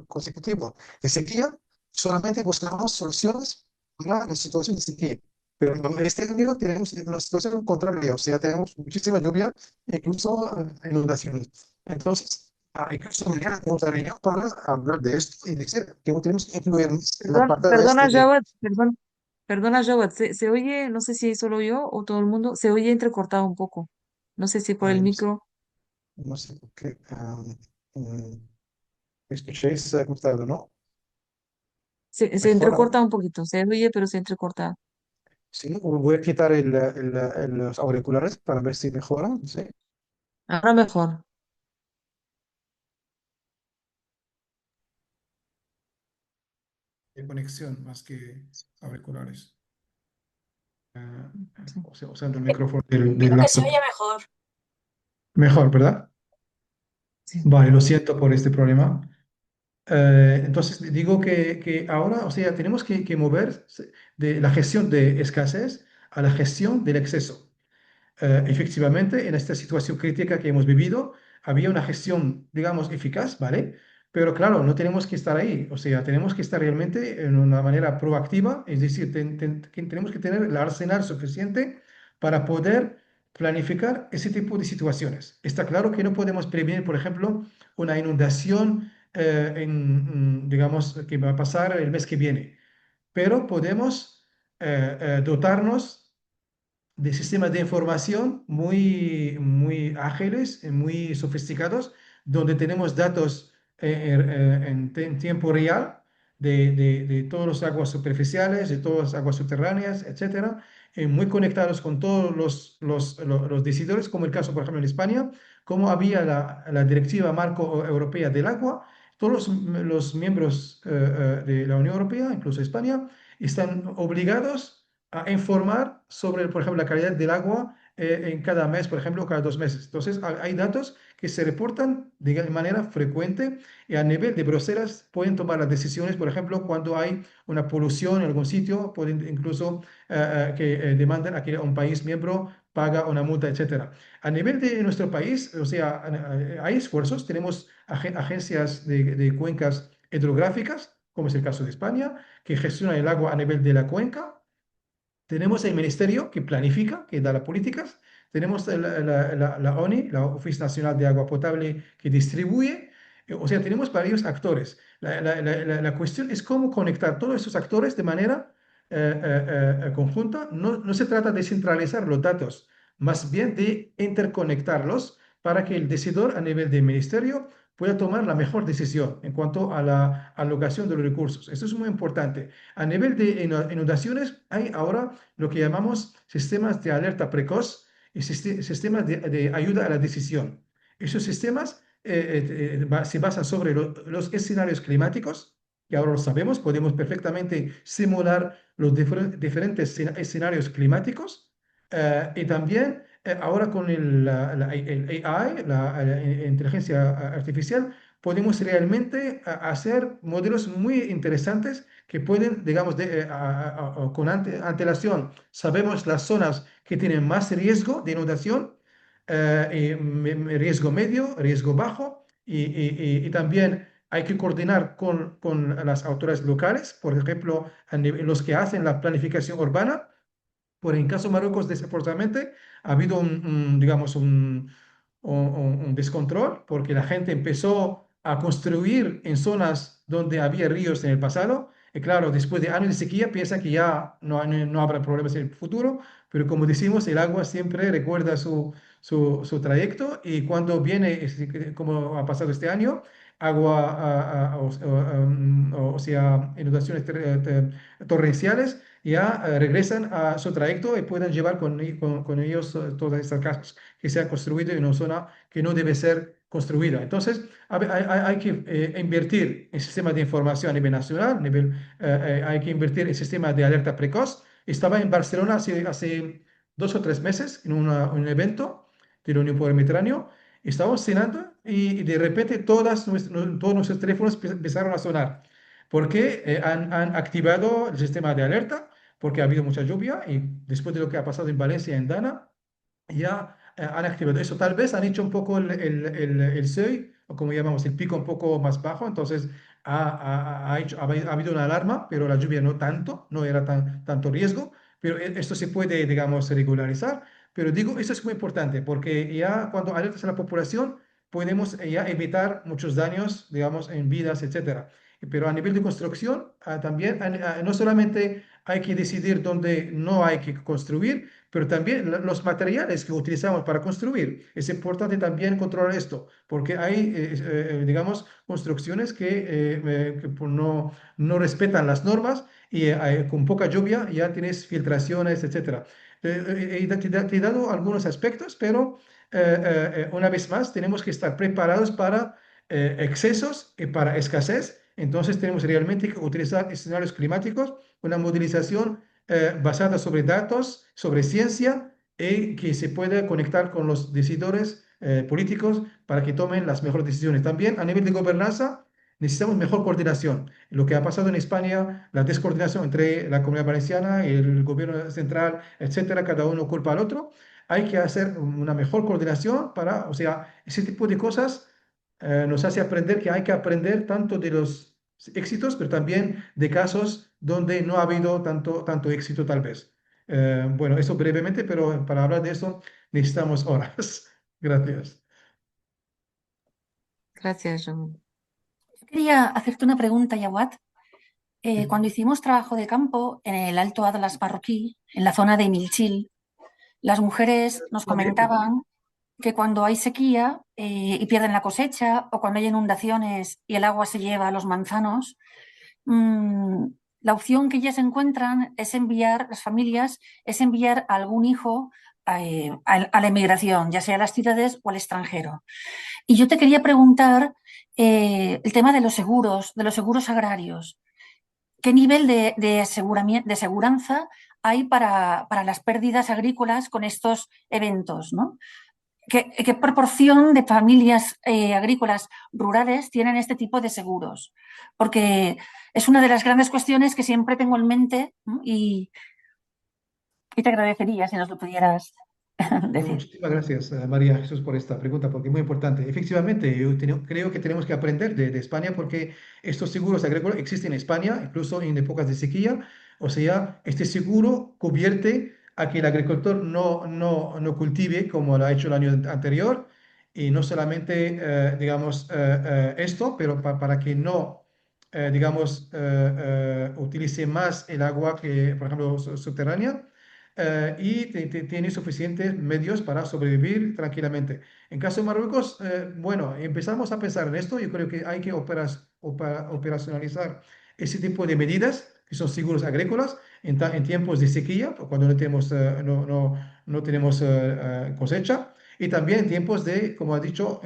consecutivos de sequía, solamente buscamos soluciones para la situación de sequía. Pero en este año tenemos una situación contraria, o sea, tenemos muchísima lluvia, incluso inundaciones. Entonces, incluso mañana tenemos una reunión para hablar de esto y decir que tenemos que incluir en la parte de Perdona, este de... Jawad, perdona, Jawad, se oye, no sé si solo yo o todo el mundo, se oye entrecortado un poco. No sé si por el Ay, micro. no sé por qué. ¿Escucháis cortado, no? Se Mejor ahora. entrecorta un poquito, se oye, pero se entrecorta. Sí, voy a quitar los auriculares para ver si mejora. Sí. Ahora mejor. De conexión más que auriculares. Sí. O sea, usando el micrófono del Creo que se laptop. oye mejor. Mejor, ¿verdad? Sí. Vale, lo siento por este problema. Entonces, digo que ahora, o sea, tenemos que mover de la gestión de escasez a la gestión del exceso. Efectivamente, en esta situación crítica que hemos vivido, había una gestión, digamos, eficaz, ¿vale? Pero claro, no tenemos que estar ahí, o sea, tenemos que estar realmente en una manera proactiva, es decir, que tenemos que tener el arsenal suficiente para poder planificar ese tipo de situaciones. Está claro que no podemos prevenir, por ejemplo, una inundación, digamos, que va a pasar el mes que viene, pero podemos dotarnos de sistemas de información muy ágiles, muy sofisticados, donde tenemos datos en tiempo real de todas las aguas superficiales, de todas las aguas subterráneas, etcétera, muy conectados con todos los decidores, como el caso, por ejemplo, en España, como había la Directiva Marco Europea del Agua. Todos los miembros de la Unión Europea, incluso España, están obligados a informar sobre, por ejemplo, la calidad del agua en cada mes, por ejemplo, o cada 2 meses. Entonces, hay datos que se reportan de manera frecuente y a nivel de Bruselas pueden tomar las decisiones, por ejemplo, cuando hay una polución en algún sitio, pueden incluso que demandan a que un país miembro paga una multa, etcétera. A nivel de nuestro país, o sea, hay esfuerzos, tenemos agencias de cuencas hidrográficas, como es el caso de España, que gestionan el agua a nivel de la cuenca. Tenemos el ministerio que planifica, que da las políticas. Tenemos la ONI, la Oficina Nacional de Agua Potable, que distribuye. O sea, tenemos varios actores. La cuestión es cómo conectar todos esos actores de manera conjunta. No se trata de centralizar los datos, más bien de interconectarlos para que el decidor a nivel del ministerio pueda tomar la mejor decisión en cuanto a la alocación de los recursos. Eso es muy importante. A nivel de inundaciones, hay ahora lo que llamamos sistemas de alerta precoz y sistemas de ayuda a la decisión. Esos sistemas se basan sobre los escenarios climáticos, que ahora lo sabemos, podemos perfectamente simular los diferentes escenarios climáticos y también ahora con el AI, la inteligencia artificial, podemos realmente hacer modelos muy interesantes que pueden, digamos, con antelación, sabemos las zonas que tienen más riesgo de inundación, riesgo medio, riesgo bajo, y también hay que coordinar con las autoridades locales, por ejemplo, los que hacen la planificación urbana. Por en caso de Marruecos, desafortunadamente, ha habido digamos, un descontrol porque la gente empezó a construir en zonas donde había ríos en el pasado. Y claro, después de años de sequía, piensa que ya no habrá problemas en el futuro, pero como decimos, el agua siempre recuerda su trayecto y cuando viene, como ha pasado este año, agua, o sea, inundaciones torrenciales, ya regresan a su trayecto y pueden llevar con ellos todas estas casas que se han construido en una zona que no debe ser construida. Entonces, hay que invertir en sistemas de información a nivel nacional, hay que invertir en sistemas de alerta precoz. Estaba en Barcelona hace 2 o 3 meses en un evento de la Unión por el Mediterráneo. Estábamos cenando y de repente todos nuestros teléfonos empezaron a sonar porque han activado el sistema de alerta porque ha habido mucha lluvia y después de lo que ha pasado en Valencia, en Dana, ya han activado eso. Tal vez han hecho un poco el seuil, o como llamamos, el pico un poco más bajo, entonces ha habido una alarma, pero la lluvia no tanto, no era tanto riesgo, pero esto se puede, digamos, regularizar. Pero digo, eso es muy importante, porque ya cuando alertas a la población, podemos ya evitar muchos daños, digamos, en vidas, etcétera. Pero a nivel de construcción, también no solamente hay que decidir dónde no hay que construir, pero también los materiales que utilizamos para construir. Es importante también controlar esto, porque hay, digamos, construcciones que no respetan las normas y con poca lluvia ya tienes filtraciones, etcétera. Te he dado algunos aspectos, pero una vez más tenemos que estar preparados para excesos y para escasez. Entonces tenemos realmente que utilizar escenarios climáticos, una modelización basada sobre datos, sobre ciencia y que se pueda conectar con los decidores políticos para que tomen las mejores decisiones. También a nivel de gobernanza, necesitamos mejor coordinación. Lo que ha pasado en España, la descoordinación entre la Comunidad Valenciana, el gobierno central, etcétera, cada uno culpa al otro. Hay que hacer una mejor coordinación para, o sea, ese tipo de cosas nos hace aprender que hay que aprender tanto de los éxitos, pero también de casos donde no ha habido tanto éxito tal vez. Bueno, eso brevemente, pero para hablar de eso necesitamos horas. Gracias. Gracias, Joan. Quería hacerte una pregunta, Yawat. Sí. Cuando hicimos trabajo de campo en el Alto Atlas marroquí, en la zona de Milchil, las mujeres nos comentaban que cuando hay sequía y pierden la cosecha, o cuando hay inundaciones y el agua se lleva a los manzanos, mm, la opción que ellas encuentran es enviar, las familias, es enviar a algún hijo a la emigración, ya sea a las ciudades o al extranjero. Y yo te quería preguntar el tema de los seguros agrarios. ¿Qué nivel de seguranza hay para las pérdidas agrícolas con estos eventos, ¿no? ¿Qué proporción de familias agrícolas rurales tienen este tipo de seguros? Porque es una de las grandes cuestiones que siempre tengo en mente, ¿no? Y te agradecería si nos lo pudieras Bueno, decir. muchísimas gracias, María Jesús, por esta pregunta, porque es muy importante. Efectivamente, creo que tenemos que aprender de España porque estos seguros agrícolas existen en España, incluso en épocas de sequía. O sea, este seguro convierte a que el agricultor no cultive como lo ha hecho el año anterior y no solamente, digamos, esto, pero para que no, digamos, utilice más el agua que, por ejemplo, subterránea y tiene suficientes medios para sobrevivir tranquilamente. En caso de Marruecos, bueno, empezamos a pensar en esto. Yo creo que hay que operacionalizar ese tipo de medidas que son seguros agrícolas en tiempos de sequía, cuando no tenemos cosecha, y también en tiempos de, como ha dicho,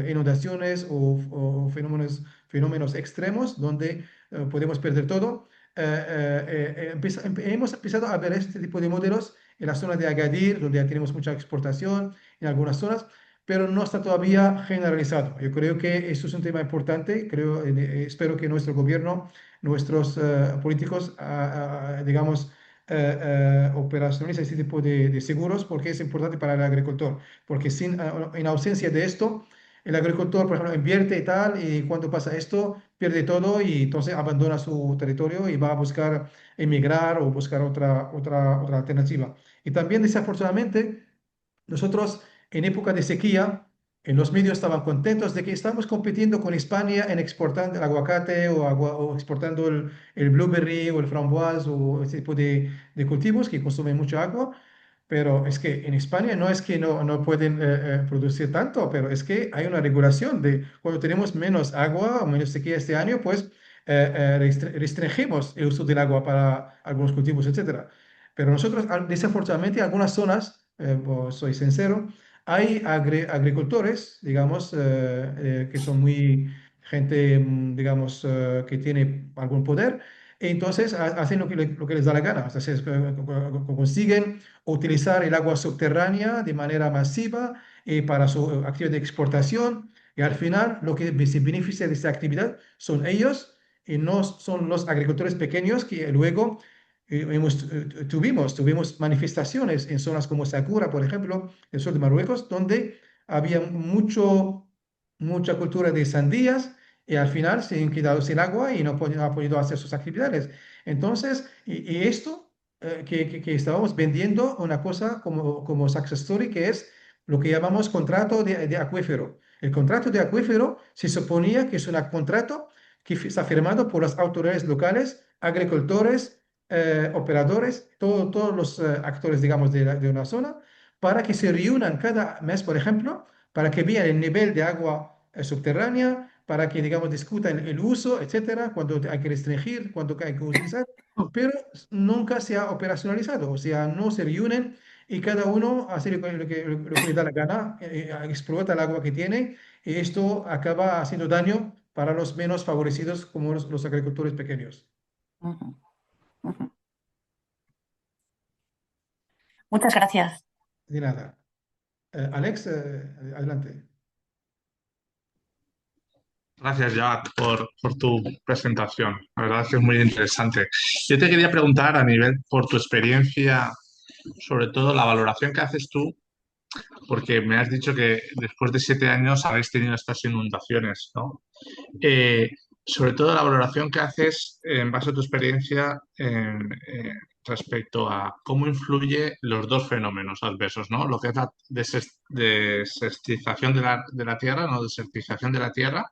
inundaciones o fenómenos extremos donde podemos perder todo. Hemos empezado a ver este tipo de modelos en la zona de Agadir, donde ya tenemos mucha exportación, en algunas zonas, pero no está todavía generalizado. Yo creo que esto es un tema importante. Espero que nuestro gobierno, nuestros políticos, digamos, operacionalicen este tipo de seguros porque es importante para el agricultor. Porque en ausencia de esto, el agricultor, por ejemplo, invierte y tal, y cuando pasa esto, pierde todo y entonces abandona su territorio y va a buscar emigrar o buscar otra alternativa. Y también, desafortunadamente, nosotros en época de sequía, en los medios estaban contentos de que estamos compitiendo con España en exportando el aguacate o exportando el blueberry o el frambuas o ese tipo de cultivos que consumen mucha agua. Pero es que en España no es que no pueden producir tanto, pero es que hay una regulación de cuando tenemos menos agua o menos sequía este año, pues restringimos el uso del agua para algunos cultivos, etcétera. Pero nosotros, desafortunadamente, en algunas zonas, pues, soy sincero, hay agricultores, digamos, que son muy gente, digamos, que tiene algún poder, y entonces hacen lo que les da la gana. O sea, consiguen utilizar el agua subterránea de manera masiva para su actividad de exportación, y al final lo que se beneficia de esta actividad son ellos y no son los agricultores pequeños que luego tuvimos manifestaciones en zonas como Sakura, por ejemplo, el sur de Marruecos, donde había mucha cultura de sandías y al final se han quedado sin agua y no han podido hacer sus actividades. Entonces, y esto que estábamos vendiendo una cosa como success story, que es lo que llamamos contrato de acuífero. El contrato de acuífero se suponía que es un contrato que está firmado por las autoridades locales, agricultores, operadores, todos los actores, digamos, de una zona, para que se reúnan cada mes, por ejemplo, para que vean el nivel de agua subterránea, para que, digamos, discutan el uso, etcétera, cuando hay que restringir, cuando hay que utilizar, pero nunca se ha operacionalizado, o sea, no se reúnen y cada uno hace lo que le da la gana, explota el agua que tiene y esto acaba haciendo daño para los menos favorecidos como los agricultores pequeños. Ujú, ujú. Muchas gracias. De nada. Alex, adelante. Gracias, Jack, por tu presentación. La verdad es que es muy interesante. Yo te quería preguntar a nivel, por tu experiencia, sobre todo la valoración que haces tú, porque me has dicho que después de 7 años habéis tenido estas inundaciones, ¿no? Eh, Sobre todo la valoración que haces en base a tu experiencia respecto a cómo influye los dos fenómenos adversos, ¿no? Lo que es la desertización de la tierra, ¿no? Desertización de la tierra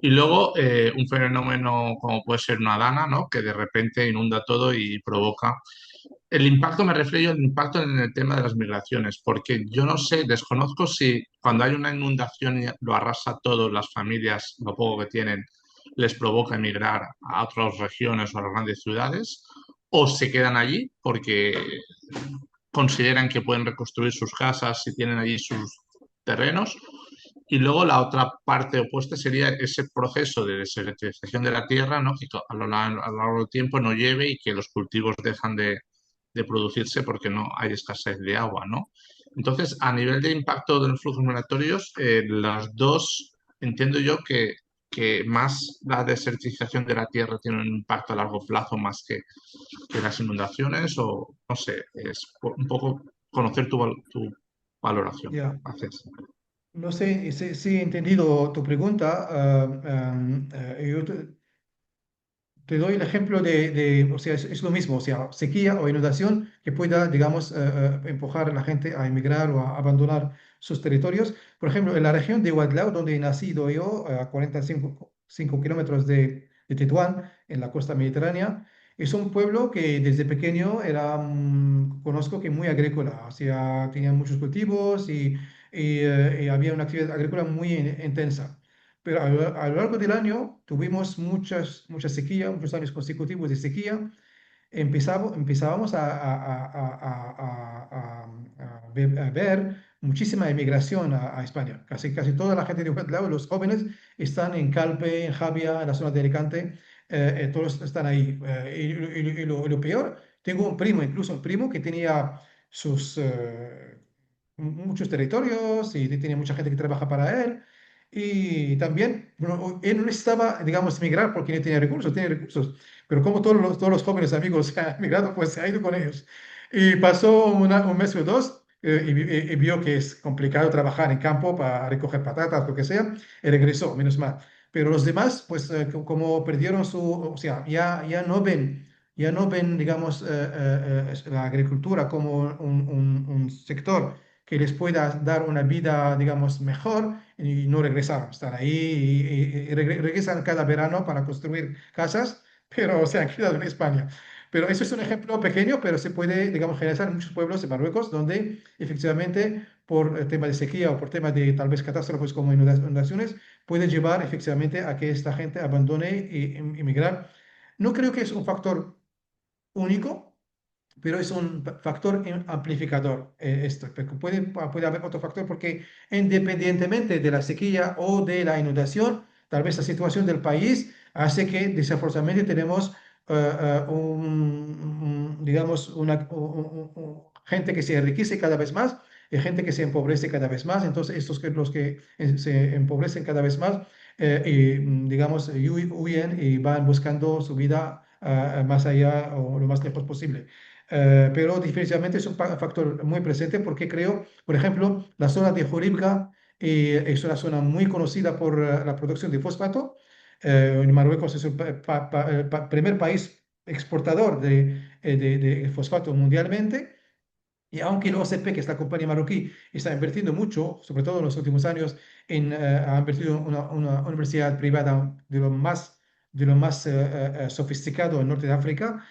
y luego un fenómeno como puede ser una dana, ¿no? Que de repente inunda todo y provoca. El impacto, me refiero al impacto en el tema de las migraciones, porque yo no sé, desconozco si cuando hay una inundación y lo arrasa todo, las familias, lo poco que tienen, les provoca emigrar a otras regiones o a las grandes ciudades, o se quedan allí porque consideran que pueden reconstruir sus casas si tienen allí sus terrenos, y luego la otra parte opuesta sería ese proceso de desertización de la tierra, ¿no? Que a lo largo del tiempo no lleve y que los cultivos dejan de producirse porque no hay escasez de agua, ¿no? Entonces, a nivel de impacto de los flujos migratorios, las dos, entiendo yo que más la desertización de la tierra tiene un impacto a largo plazo más que las inundaciones, o no sé, es un poco conocer tu valoración. Ya. Gracias. No sé si he entendido tu pregunta. Yo te doy el ejemplo o sea, es lo mismo, o sea, sequía o inundación que pueda, digamos, empujar a la gente a emigrar o a abandonar sus territorios. Por ejemplo, en la región de Huatlao, donde he nacido yo, a 45 kilómetros de Tetuán, en la costa mediterránea, es un pueblo que desde pequeño era, conozco que muy agrícola, o sea, tenía muchos cultivos y había una actividad agrícola muy intensa. Pero a lo largo del año tuvimos mucha sequía, muchos años consecutivos de sequía. Empezábamos a ver muchísima emigración a España. Casi toda la gente de Huelva, los jóvenes, están en Calpe, en Javia, en la zona de Alicante, todos están ahí. Y lo peor, tengo un primo, incluso un primo que tenía sus muchos territorios y tenía mucha gente que trabaja para él. Y también, él no necesitaba, digamos, emigrar porque no tenía recursos, tiene recursos. Pero como todos los jóvenes amigos se han emigrado, pues se ha ido con ellos. Y pasó un mes o dos y vio que es complicado trabajar en campo para recoger patatas, lo que sea, y regresó, menos mal. Pero los demás, pues como perdieron o sea, ya no ven, digamos, la agricultura como un sector que les pueda dar una vida, digamos, mejor y no regresaron. Están ahí y regresan cada verano para construir casas, pero se han quedado en España. Pero eso es un ejemplo pequeño, pero se puede, digamos, generalizar en muchos pueblos de Marruecos donde efectivamente por el tema de sequía o por tema de tal vez catástrofes como inundaciones, puede llevar efectivamente a que esta gente abandone y emigrar. No creo que es un factor único, pero es un factor amplificador esto. Porque puede haber otro factor porque independientemente de la sequía o de la inundación, tal vez la situación del país hace que desafortunadamente tenemos, digamos, gente que se enriquece cada vez más y gente que se empobrece cada vez más. Entonces, los que se empobrecen cada vez más, digamos, huyen y van buscando su vida más allá o lo más lejos posible. Pero definitivamente es un factor muy presente porque creo, por ejemplo, la zona de Joribga es una zona muy conocida por la producción de fosfato. En Marruecos es el primer país exportador de fosfato mundialmente. Y aunque el OCP, que es la compañía marroquí, está invirtiendo mucho, sobre todo en los últimos años, ha invertido en una universidad privada de lo más sofisticado en el norte de África,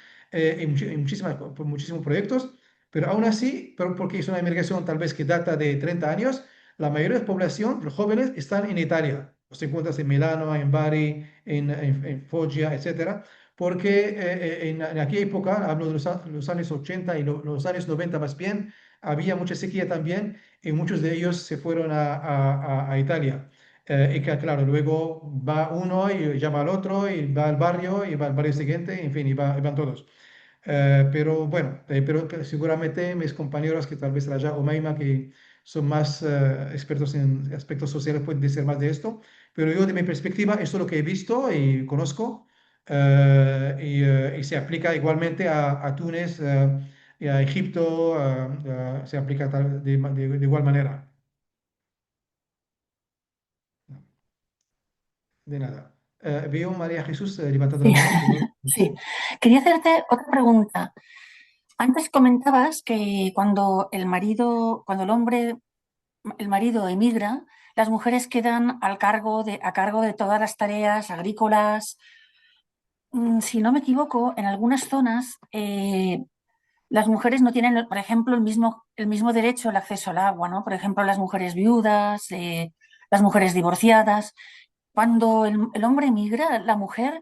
por muchísimos proyectos, pero aún así, porque es una inmigración tal vez que data de 30 años, la mayoría de la población, los jóvenes, están en Italia. Los encuentras en Milano, en Bari, en Foggia, etcétera, porque en aquella época, hablo de los años 80 y los años 90 más bien, había mucha sequía también y muchos de ellos se fueron a Italia. Y que claro, luego va uno y llama al otro y va al barrio y va al barrio siguiente, en fin, y van todos. Pero bueno, pero seguramente mis compañeros que tal vez Raja o Maima, que son más expertos en aspectos sociales, pueden decir más de esto. pero yo de mi perspectiva, esto es lo que he visto y conozco, y se aplica igualmente a Túnez y a Egipto, se aplica de igual manera. De nada. Veo María Jesús levantando la Sí, mano. Perdón. sí. Quería hacerte otra pregunta. Antes comentabas que cuando el marido emigra, las mujeres quedan a cargo de todas las tareas agrícolas. Si no me equivoco, en algunas zonas las mujeres no tienen, por ejemplo, el mismo derecho al acceso al agua, ¿no? Por ejemplo, las mujeres viudas, las mujeres divorciadas. Cuando el hombre emigra, la mujer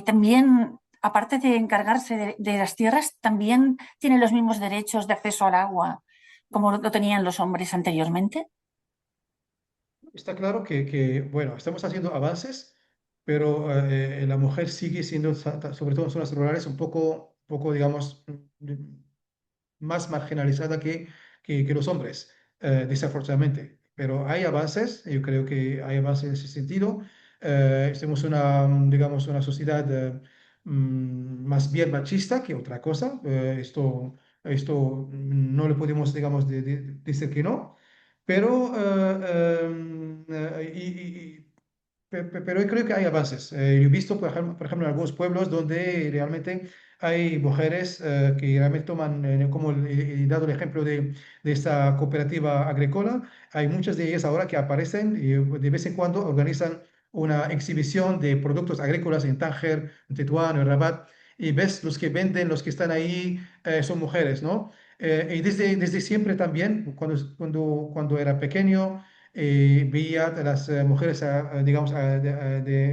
también, aparte de encargarse de las tierras, también tiene los mismos derechos de acceso al agua como lo tenían los hombres anteriormente. Está claro bueno, estamos haciendo avances, pero la mujer sigue siendo, sobre todo en zonas rurales, un poco, digamos, más marginalizada que los hombres, desafortunadamente. Pero hay avances, yo creo que hay avances en ese sentido. Somos digamos, una sociedad más bien machista que otra cosa. Esto no le podemos, digamos, decir que no. Pero, pero yo creo que hay avances. Yo he visto, por ejemplo, en algunos pueblos donde realmente hay mujeres que realmente toman, como he dado el ejemplo de esta cooperativa agrícola, hay muchas de ellas ahora que aparecen y de vez en cuando organizan una exhibición de productos agrícolas en Tánger, en Tetuán, en Rabat, y ves los que venden, los que están ahí, son mujeres, ¿no? Y desde siempre también, cuando era pequeño, veía a las mujeres, digamos,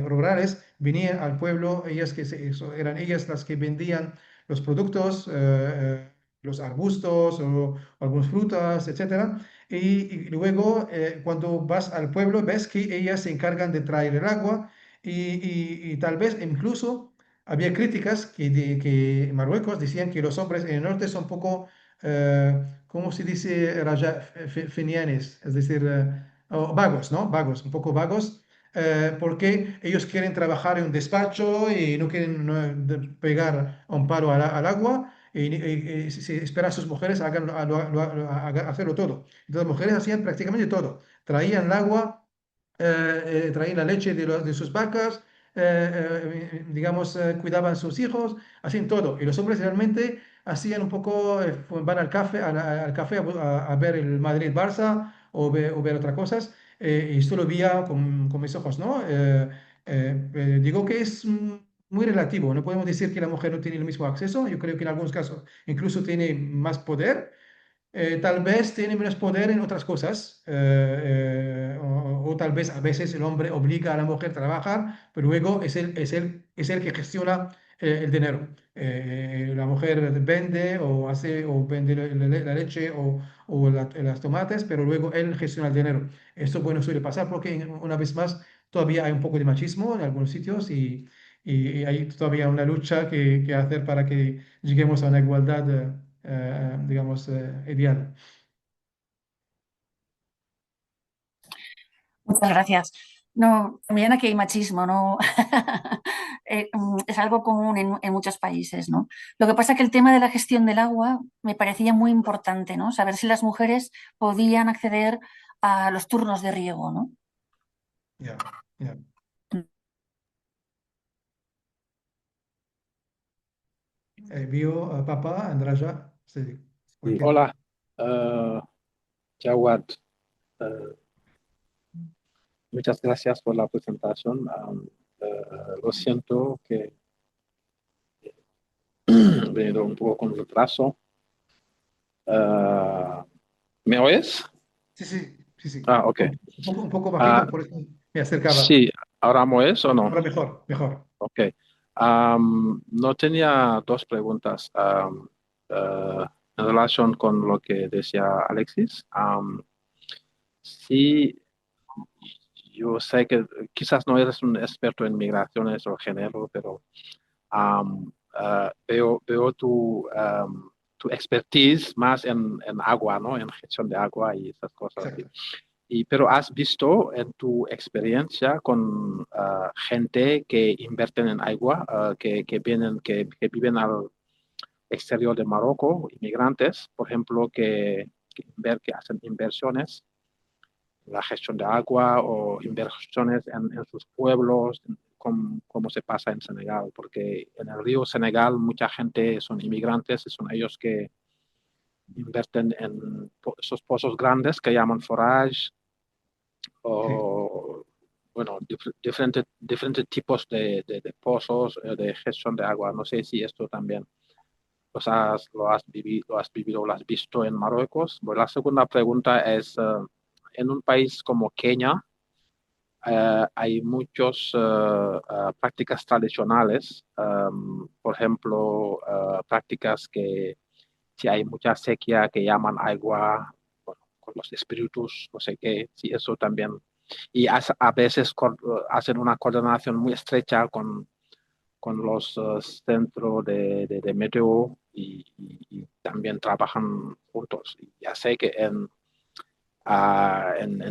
rurales, venían al pueblo, eran ellas las que vendían los productos, los arbustos o algunas frutas, etcétera. Y luego, cuando vas al pueblo, ves que ellas se encargan de traer el agua y tal vez incluso había críticas que en Marruecos decían que los hombres en el norte son poco, ¿cómo se dice? Fenianes, es decir, o vagos, ¿no? Vagos, un poco vagos, porque ellos quieren trabajar en un despacho y no quieren pegar un palo al agua y se espera a sus mujeres hacerlo todo. Entonces, las mujeres hacían prácticamente todo. Traían el agua, traían la leche de sus vacas, digamos, cuidaban sus hijos, hacían todo. Y los hombres realmente hacían un poco, van al café, al café a ver el Madrid-Barça o ver otras cosas, y esto lo veía con mis ojos, ¿no? Digo que es muy relativo, no podemos decir que la mujer no tiene el mismo acceso, yo creo que en algunos casos incluso tiene más poder, tal vez tiene menos poder en otras cosas, o tal vez a veces el hombre obliga a la mujer a trabajar, pero luego es el que gestiona el dinero. La mujer vende o vende la leche o las tomates, pero luego él gestiona el dinero. Esto, bueno, suele pasar porque una vez más todavía hay un poco de machismo en algunos sitios y hay todavía una lucha que hacer para que lleguemos a una igualdad. Digamos, ideal. Muchas gracias. No, también aquí hay machismo, ¿no? Es algo común en muchos países, ¿no? Lo que pasa es que el tema de la gestión del agua me parecía muy importante, ¿no? Saber si las mujeres podían acceder a los turnos de riego, ¿no? Ya, ya. Vio a papá, Andraja, sí, Sí. cualquier. Hola, eh, Jawad. eh, muchas gracias por la presentación. Lo siento que he venido un poco con retraso. ¿Me oyes? Sí, sí, sí, sí. Ah, ok. Un poco Ah, bajito, por eso me acercaba. sí, ¿ahora me oyes o no? Ahora mejor, mejor. Ok. No tenía dos preguntas en relación con lo que decía Alexis. Sí, yo sé que quizás no eres un experto en migraciones o género, pero veo tu expertise más en agua, ¿no? En gestión de agua y esas cosas. Exacto. Pero has visto en tu experiencia con gente que invierten en agua, que viven al exterior de Marruecos, inmigrantes, por ejemplo, que hacen inversiones en la gestión de agua o inversiones en sus pueblos, como se pasa en Senegal, porque en el río Senegal mucha gente son inmigrantes y son ellos que invierten en esos pozos grandes que llaman forage Sí. o, bueno, diferentes tipos de pozos de gestión de agua. No sé si esto también lo has vivido, lo has visto en Marruecos. Bueno, la segunda pregunta es, en un país como Kenia, hay muchas prácticas tradicionales, por ejemplo, prácticas que si hay mucha sequía que llaman agua, bueno, con los espíritus, no sé qué, si eso también. Y a veces hacen una coordinación muy estrecha con los centros de meteo y también trabajan juntos. Y ya sé que en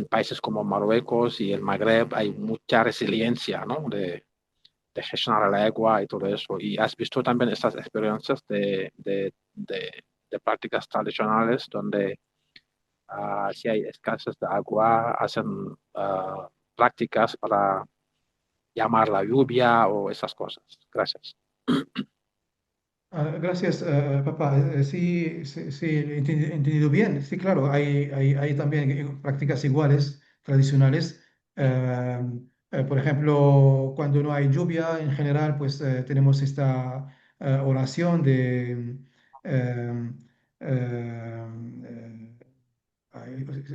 países como Marruecos y el Magreb hay mucha resiliencia, ¿no? De gestionar el agua y todo eso. ¿Y has visto también estas experiencias de prácticas tradicionales donde si hay escasez de agua, hacen prácticas para llamar la lluvia o esas cosas? Gracias. Gracias, papá. Sí, sí, sí, he entendido bien. Sí, claro, hay también prácticas iguales, tradicionales. Eh, por ejemplo, cuando no hay lluvia, en general, pues tenemos esta oración de... eh, eh,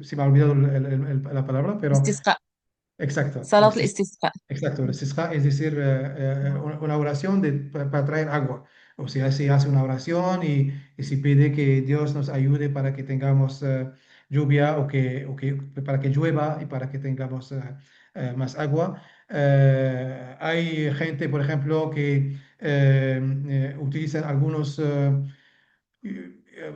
se me ha olvidado la palabra, pero Istisqa. exacto. Salat al-istisqa. Exacto, el istisqa es decir, una oración para traer agua. O sea, se hace una oración y se pide que Dios nos ayude para que tengamos lluvia para que llueva y para que tengamos más agua. Hay gente, por ejemplo, que utilizan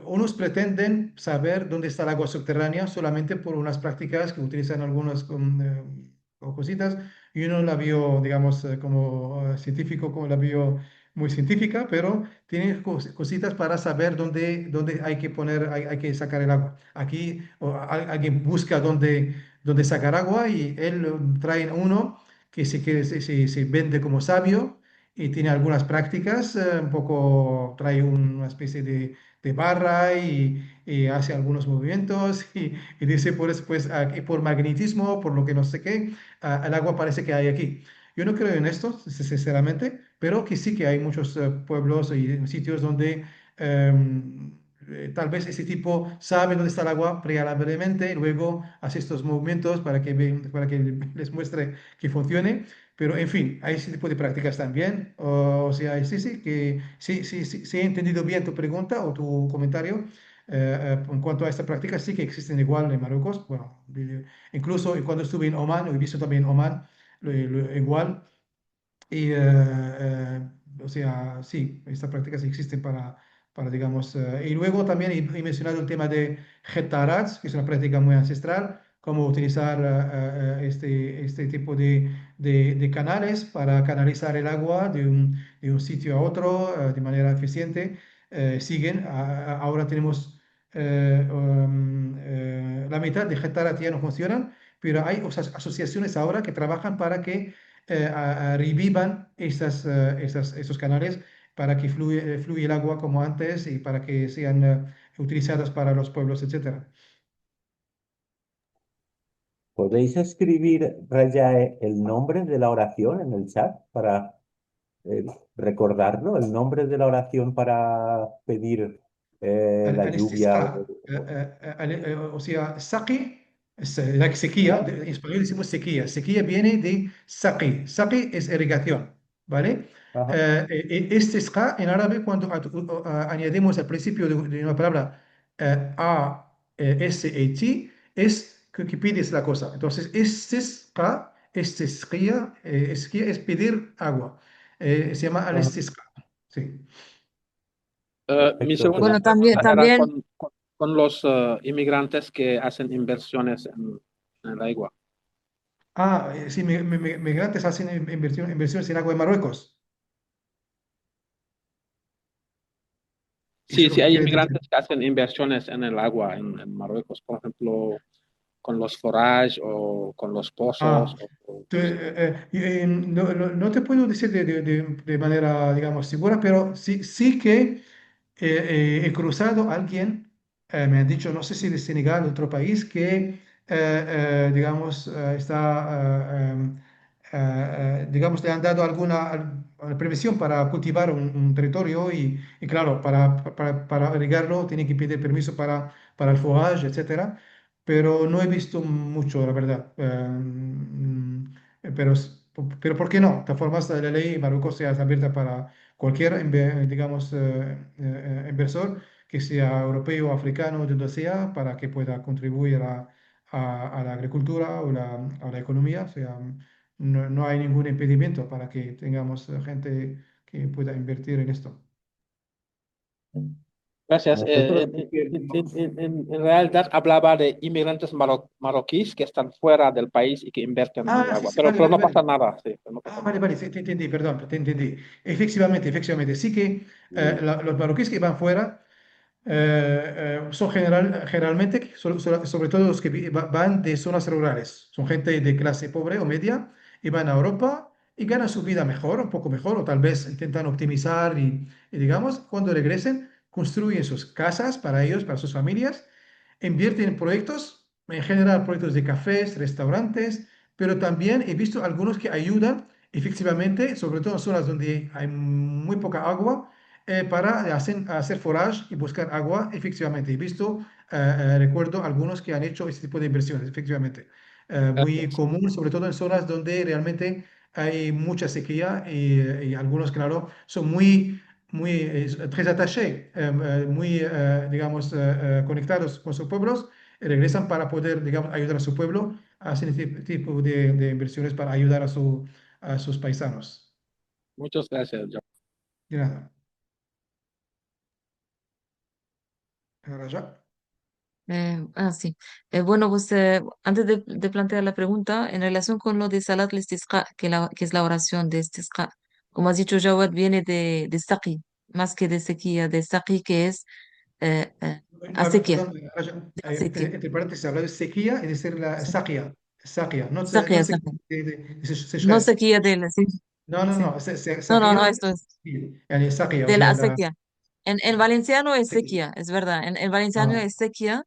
unos pretenden saber dónde está el agua subterránea solamente por unas prácticas que utilizan algunas cositas y uno la vio, digamos, como científico, como la vio muy científica, pero tiene cositas para saber dónde hay que poner, hay que sacar el agua. Aquí alguien busca dónde sacar agua y él trae uno que se vende como sabio y tiene algunas prácticas, un poco trae una especie de barra y hace algunos movimientos y dice, pues, aquí por magnetismo, por lo que no sé qué, el agua parece que hay aquí. Yo no creo en esto, sinceramente, pero que sí que hay muchos pueblos y sitios donde tal vez ese tipo sabe dónde está el agua prealablemente, y luego hace estos movimientos para que les muestre que funcione. Pero en fin, hay ese tipo de prácticas también. O sea, sí, sí, que sí, sí, sí, sí he entendido bien tu pregunta o tu comentario. En cuanto a esta práctica, sí que existen igual en Marruecos. Bueno, incluso cuando estuve en Oman, he visto también Oman, igual. Y, o sea, sí, estas prácticas existen digamos, y luego también he mencionado el tema de Getarat, que es una práctica muy ancestral, cómo utilizar este tipo de canales para canalizar el agua de un sitio a otro de manera eficiente. Siguen, ahora tenemos la mitad de Getarat ya no funcionan, pero hay asociaciones ahora que trabajan para que revivan esos canales para que fluya el agua como antes y para que sean utilizadas para los pueblos, etcétera. ¿Podéis escribir, Rayae, el nombre de la oración en el chat para eh, recordarlo? El nombre de la oración para pedir la lluvia. الاستسقاء o sea, saqi es la sequía, Ajá, en español decimos sequía. Sequía viene de saqi. Saqi es irrigación, ¿vale? ajá, Istisqa en árabe, cuando añadimos al principio de una palabra A-S-A-T, es que pides la cosa. Entonces, istisqía es pedir agua. Se llama ajá. al-istisqa. Sí. Mi Perfecto, segunda Bueno, pregunta era también, con los inmigrantes que hacen inversiones en el agua. Ah, sí, migrantes hacen inversiones en agua de Marruecos. Eso Sí, es lo sí, que hay quieres decir. inmigrantes que hacen inversiones en el agua en Marruecos, por ejemplo, con los forajes o con los pozos. Ah, no te puedo decir de manera, digamos, segura, pero sí que he cruzado a alguien, me han dicho, no sé si de Senegal o otro país, que, digamos, digamos, le han dado alguna previsión para cultivar un territorio y claro, para regarlo tiene que pedir permiso para el forage, etcétera, pero no he visto mucho, la verdad. Pero ¿por qué no? De todas formas, la ley Marruecos sea abierta para cualquier, digamos, inversor, que sea europeo, africano, de donde sea, para que pueda contribuir a la agricultura a la economía. O sea, no hay ningún impedimento para que tengamos gente que pueda invertir en esto. Gracias. Nosotros sí que En realidad hablaba de inmigrantes marroquíes que están fuera del país y que invierten en el Ah, sí, agua, sí, pero, vale, pero vale, no pasa vale. nada, sí, pero no Ah, pasa vale, nada. vale, sí, te entendí, perdón, te entendí. Efectivamente, efectivamente. Sí que mm, los marroquíes que van fuera son generalmente, sobre todo los que van de zonas rurales. Son gente de clase pobre o media y van a Europa y ganan su vida mejor, un poco mejor, o tal vez intentan optimizar y digamos, cuando regresen, construyen sus casas para ellos, para sus familias, invierten en proyectos, en general proyectos de cafés, restaurantes, pero también he visto algunos que ayudan efectivamente, sobre todo en zonas donde hay muy poca agua para hacer forage y buscar agua, efectivamente. He visto, recuerdo algunos que han hecho este tipo de inversiones, efectivamente. Muy Gracias. común, sobre todo en zonas donde realmente hay mucha sequía y algunos, claro, son très attachés, muy, digamos, conectados con sus pueblos, y regresan para poder, digamos, ayudar a su pueblo a hacer este tipo de inversiones para ayudar a sus paisanos. Muchas gracias, John. De nada. Ahora ya. Sí. Bueno, pues antes de plantear la pregunta, en relación con lo de Salat al-Istisqa, que es la oración de Istisqa, como has dicho, Jawad viene de Saqi, más que de sequía, de Saqi, que es acequia, Perdón, Raja, de acequia. entre paréntesis, habla de sequía y de ser la Sí. saquia, no Saqia, sequía Saqia. de No sécheresse. sequía de la, sí, No, no, sí. no, No, no, saquía, no, esto es يعني saquia, o de la sea, la acequia. En valenciano es sequía. sequía, es verdad. En valenciano Ah, es sequía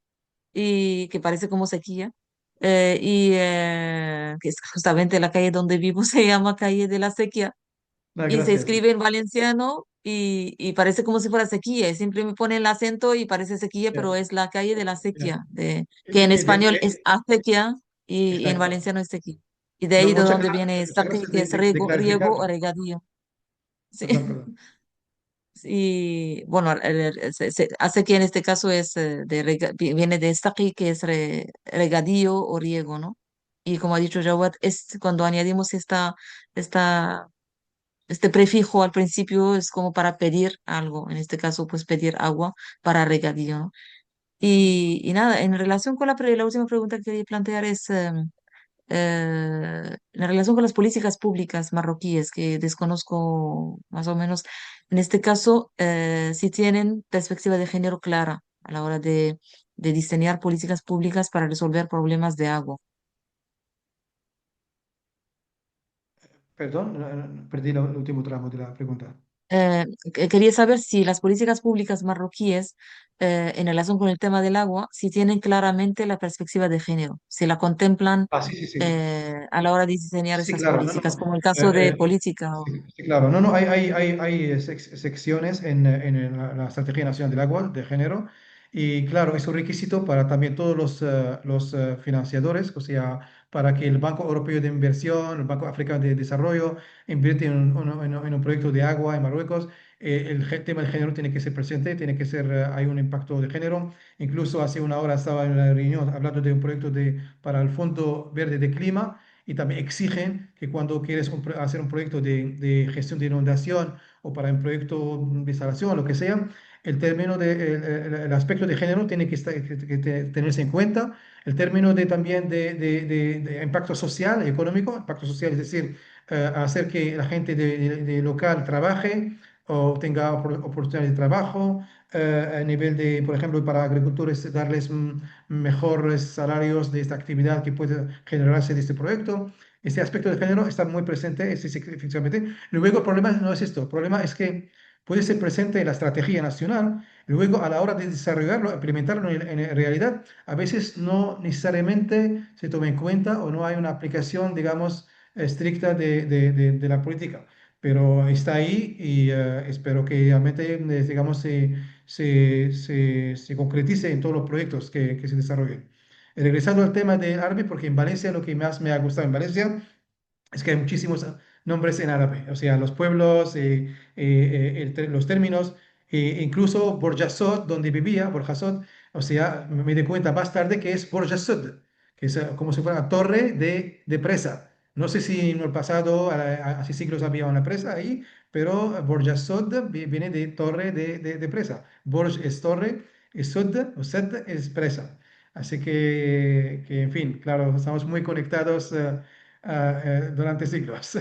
y que parece como sequía. Que es justamente la calle donde vivo se llama calle de la sequía y se gracias. escribe en valenciano y parece como si fuera sequía. Y siempre me pone el acento y parece sequía, Ya, pero es la calle de la ya. sequía, que en Sí, español es acequia y en exacto. valenciano es sequía. Y de No, ahí de donde viene muchas saqui, gracias que es de riego o clarificarlo. regadío. Sí. Perdón, perdón. Y bueno, acequia en este caso es viene de saqui, que es regadío o riego, ¿no? Y como ha dicho Jawad, es cuando añadimos esta, este prefijo al principio es como para pedir algo, en este caso pues pedir agua para regadío, ¿no? Y nada, en relación con la última pregunta que quería plantear es en relación con las políticas públicas marroquíes, que desconozco más o menos, en este caso, si tienen perspectiva de género clara a la hora de diseñar políticas públicas para resolver problemas de agua. Perdón, perdí el último tramo de la pregunta. Quería saber si las políticas públicas marroquíes en relación con el tema del agua, si tienen claramente la perspectiva de género, si la contemplan Ah, sí, sí, sí. a la hora de diseñar Sí, esas claro, no, políticas, no. como el caso de Sí, política. sí, claro, no, no, hay secciones en la Estrategia Nacional del Agua de género y claro, es un requisito para también todos los financiadores, o sea, para que el Banco Europeo de Inversión, el Banco Africano de Desarrollo invierte en un proyecto de agua en Marruecos, tema de género tiene que ser presente, tiene que ser, hay un impacto de género. Incluso hace una hora estaba en una reunión hablando de un proyecto para el Fondo Verde de Clima y también exigen que cuando quieres hacer un proyecto de gestión de inundación o para un proyecto de instalación, lo que sea, el término el aspecto de género tiene que tenerse en cuenta, el término también de impacto social, económico, impacto social, es decir, hacer que la gente de local trabaje o tenga oportunidades de trabajo, a nivel de, por ejemplo, para agricultores, darles mejores salarios de esta actividad que puede generarse de este proyecto. Este aspecto de género está muy presente, efectivamente. Luego, el problema no es esto, el problema es que puede ser presente en la estrategia nacional, luego a la hora de desarrollarlo, implementarlo en realidad, a veces no necesariamente se toma en cuenta o no hay una aplicación, digamos, estricta de la política, pero está ahí y espero que realmente, digamos, se concretice en todos los proyectos que se desarrollen. Regresando al tema del árabe, porque en Valencia lo que más me ha gustado en Valencia es que hay muchísimos nombres en árabe, o sea, los pueblos, los términos, incluso Borjasot, donde vivía, Borjasot, o sea, me di cuenta más tarde que es Borjasot, que es como si fuera una torre de presa. No sé si en el pasado, hace siglos, había una presa ahí, pero Borjasot viene de torre de presa. Borj es torre, y Sod, o Sed es presa. Así que, en fin, claro, estamos muy conectados. Durante siglos.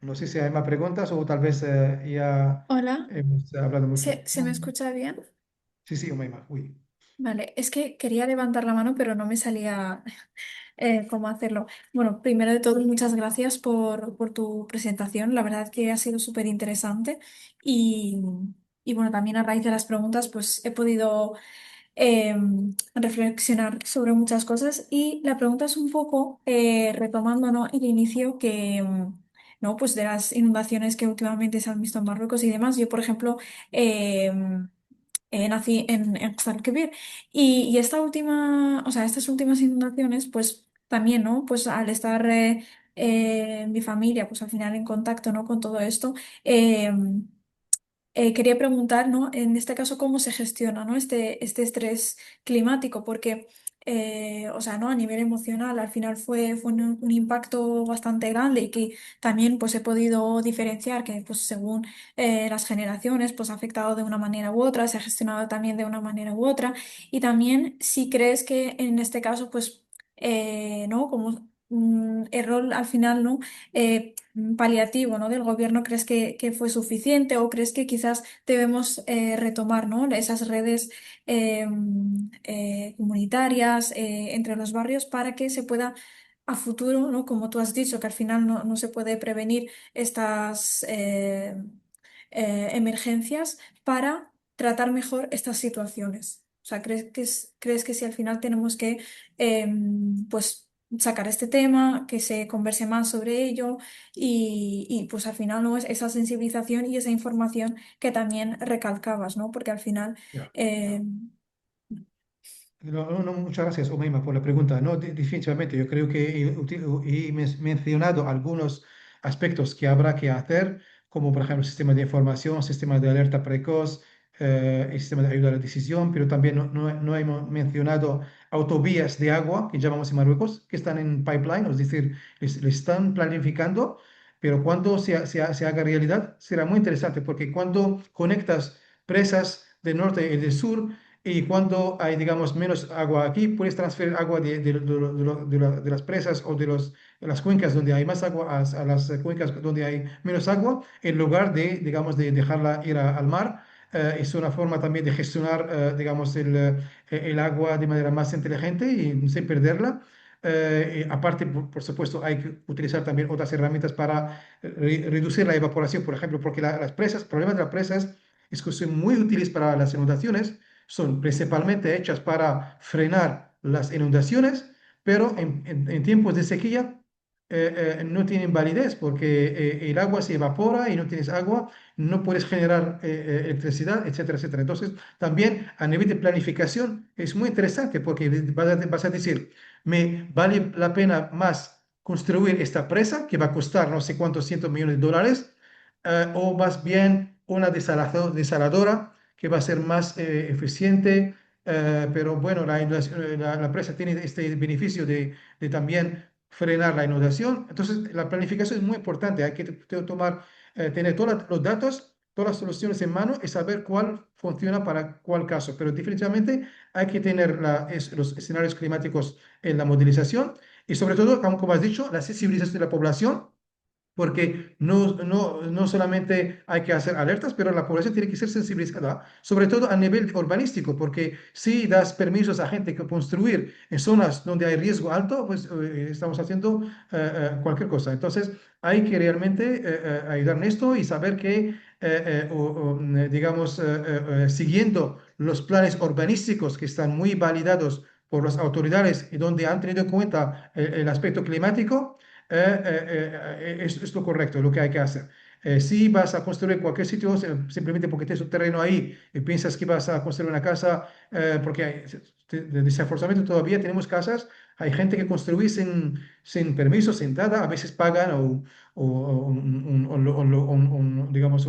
No sé si hay más preguntas o tal vez ya Hola, hemos hablado mucho. ¿se me escucha bien? Sí, sí, Umayma. Uy. Vale, es que quería levantar la mano, pero no me salía cómo hacerlo. Bueno, primero de todo, muchas gracias por tu presentación. La verdad que ha sido súper interesante y, y bueno, también a raíz de las preguntas, pues he podido reflexionar sobre muchas cosas y la pregunta es un poco retomando, ¿no?, el inicio que... ¿no? Pues de las inundaciones que últimamente se han visto en Marruecos y demás. Yo, por ejemplo, nací en Kfar y esta última, o sea, estas últimas inundaciones, pues también, ¿no? Pues al estar mi familia, pues al final en contacto, ¿no?, con todo esto, eh, quería preguntar, ¿no?, en este caso, cómo se gestiona, ¿no?, este estrés climático, porque, o sea, ¿no?, a nivel emocional, al final fue un impacto bastante grande y que también, pues, he podido diferenciar que, pues, según las generaciones, pues, ha afectado de una manera u otra, se ha gestionado también de una manera u otra, y también si crees que en este caso, pues, ¿no?, como error al final, ¿no?, paliativo, ¿no?, del gobierno, ¿crees que fue suficiente o crees que quizás debemos retomar, ¿no?, esas redes comunitarias entre los barrios para que se pueda a futuro, ¿no?, como tú has dicho, que al final no se puede prevenir estas emergencias para tratar mejor estas situaciones? O sea, ¿crees que si al final tenemos que pues sacar este tema, que se converse más sobre ello pues al final no es esa sensibilización y esa información que también recalcabas, ¿no? Porque al final, Ya. eh, No, no, muchas gracias, Omeima, por la pregunta. No, definitivamente, yo creo que he mencionado algunos aspectos que habrá que hacer, como por ejemplo sistema de información, sistema de alerta precoz, el sistema de ayuda a la decisión, pero también no hemos mencionado autovías de agua, que llamamos en Marruecos, que están en pipeline, es decir, le están planificando, pero cuando se haga realidad será muy interesante, porque cuando conectas presas del norte y del sur, y cuando hay, digamos, menos agua aquí, puedes transferir agua de las presas o de las cuencas donde hay más agua a las cuencas donde hay menos agua, en lugar de, digamos, de dejarla ir al mar. Es una forma también de gestionar, digamos, el agua de manera más inteligente y sin perderla. Y aparte, por supuesto, hay que utilizar también otras herramientas para reducir la evaporación, por ejemplo, porque las presas, el problema de las presas es que son muy útiles para las inundaciones, son principalmente hechas para frenar las inundaciones, pero en tiempos de sequía no tienen validez porque el agua se evapora y no tienes agua, no puedes generar electricidad, etcétera, etcétera. Entonces, también a nivel de planificación es muy interesante porque vas a decir, me vale la pena más construir esta presa que va a costar no sé cuántos cientos millones de dólares, o más bien una desaladora que va a ser más eficiente, pero bueno, la empresa tiene este beneficio de también frenar la inundación. Entonces, la planificación es muy importante. Hay que tomar, tener todos los datos, todas las soluciones en mano y saber cuál funciona para cuál caso. Pero definitivamente hay que tener los escenarios climáticos en la modelización y sobre todo, como has dicho, la sensibilización de la población porque no solamente hay que hacer alertas, pero la población tiene que ser sensibilizada, sobre todo a nivel urbanístico, porque si das permisos a gente que construir en zonas donde hay riesgo alto, pues estamos haciendo cualquier cosa. Entonces, hay que realmente ayudar en esto y saber que, digamos, siguiendo los planes urbanísticos que están muy validados por las autoridades y donde han tenido en cuenta el aspecto climático, es lo correcto, lo que hay que hacer. Si vas a construir en cualquier sitio, simplemente porque tienes un terreno ahí y piensas que vas a construir una casa, porque desafortunadamente todavía tenemos casas, hay gente que construye sin permiso, sin nada, a veces pagan digamos,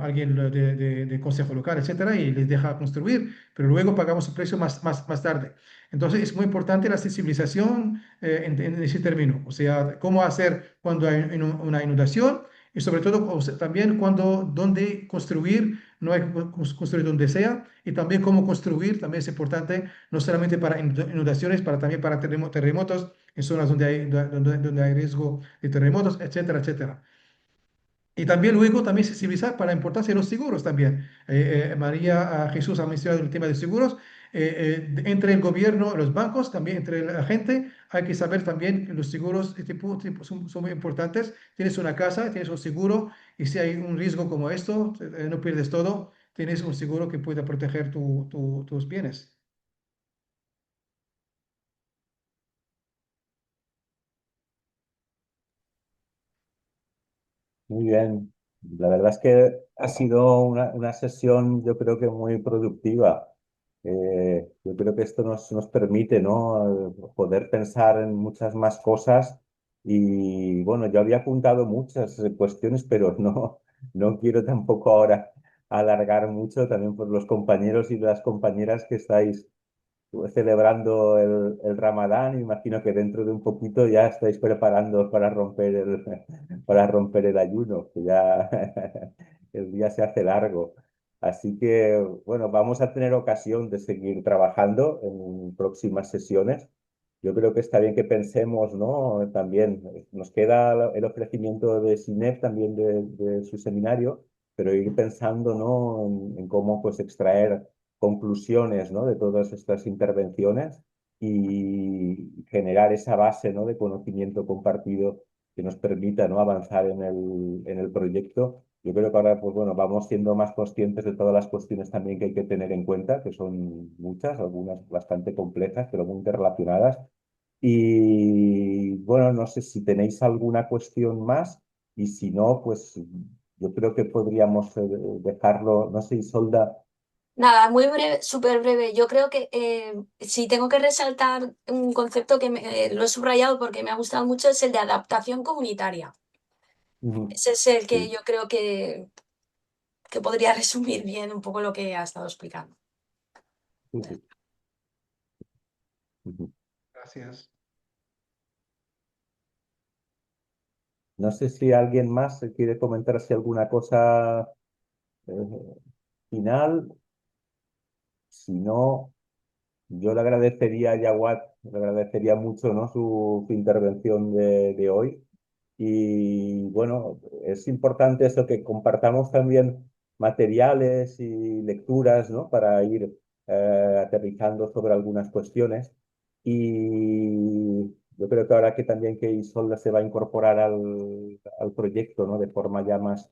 alguien de consejo local, etcétera, y les deja construir, pero luego pagamos el precio más tarde. Entonces es muy importante la sensibilización en ese término, o sea, cómo hacer cuando hay una inundación y sobre todo o sea, también dónde construir, no hay que construir donde sea, y también cómo construir, también es importante, no solamente para inundaciones, también para terremotos, en zonas donde hay riesgo de terremotos, etcétera, etcétera. Y también luego también sensibilizar para la importancia de los seguros también. Jesús ha mencionado el tema de seguros. Entre el gobierno, los bancos, también entre la gente, hay que saber también que los seguros son muy importantes. Tienes una casa, tienes un seguro y si hay un riesgo como esto, no pierdes todo, tienes un seguro que pueda proteger tus bienes. Muy bien. La verdad es que ha sido una sesión, yo creo que muy productiva. Yo creo que esto nos permite, ¿no? Poder pensar en muchas más cosas. Y bueno, yo había apuntado muchas cuestiones, pero no quiero tampoco ahora alargar mucho, también por los compañeros y las compañeras que estáis celebrando el Ramadán. Imagino que dentro de un poquito ya estáis preparando para para romper el ayuno, que ya el día se hace largo. Así que, bueno, vamos a tener ocasión de seguir trabajando en próximas sesiones. Yo creo que está bien que pensemos, ¿no? También nos queda el ofrecimiento de SINEP también de su seminario, pero ir pensando, ¿no? En cómo pues extraer conclusiones, ¿no? De todas estas intervenciones y generar esa base, ¿no? De conocimiento compartido que nos permita, ¿no? Avanzar en el proyecto. Yo creo que ahora, pues bueno, vamos siendo más conscientes de todas las cuestiones también que hay que tener en cuenta, que son muchas, algunas bastante complejas, pero muy interrelacionadas. Y bueno, no sé si tenéis alguna cuestión más y si no, pues yo creo que podríamos dejarlo, no sé, Isolda. Nada, muy breve, súper breve. Yo creo que si tengo que resaltar un concepto que lo he subrayado porque me ha gustado mucho, es el de adaptación comunitaria. Ujú. Ese es el que Sí. yo creo que podría resumir bien un poco lo que ha estado explicando. Sí, sí. Ujú. Gracias. No sé si alguien más quiere comentar si alguna cosa final. Si no, yo le agradecería a Yawad, le agradecería mucho, ¿no? Su intervención de hoy. Y bueno, es importante eso que compartamos también materiales y lecturas, ¿no? Para ir aterrizando sobre algunas cuestiones. Y yo creo que ahora que también que Isolda se va a incorporar al proyecto, ¿no? De forma ya más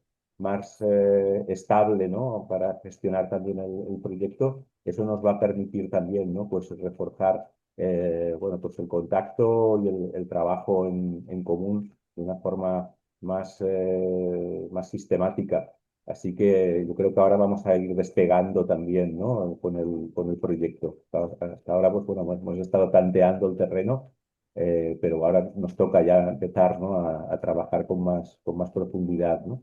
estable, ¿no? Para gestionar también el proyecto, eso nos va a permitir también, ¿no? Pues reforzar, bueno, pues el contacto y el trabajo en común de una forma más sistemática. Así que yo creo que ahora vamos a ir despegando también, ¿no? Con el proyecto. Hasta ahora, pues bueno, hemos estado tanteando el terreno, pero ahora nos toca ya empezar, ¿no? A trabajar con más profundidad, ¿no?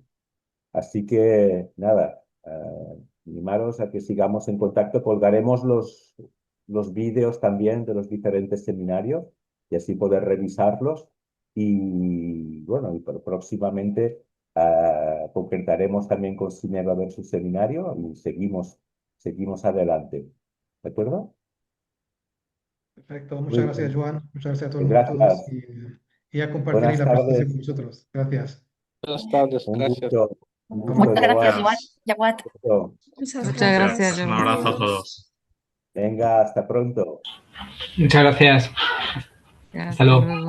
Así que nada, animaros a que sigamos en contacto. Colgaremos los vídeos también de los diferentes seminarios y así poder revisarlos. Y bueno, y próximamente concretaremos también con Cinema ver su seminario y seguimos adelante. ¿De acuerdo? Perfecto, Muy muchas gracias, bien. Joan. Muchas gracias a todo a todos Gracias. y a compartir Buenas la presentación con tardes. vosotros. Gracias. Buenas tardes, Un gracias. gusto. Un gusto, Muchas gracias, Jawad. Jawad. Muchas Muchas gracias. gracias, Un Jawad. abrazo a Adiós. todos. Venga, hasta pronto. Muchas gracias. Ya, Hasta hasta luego. luego.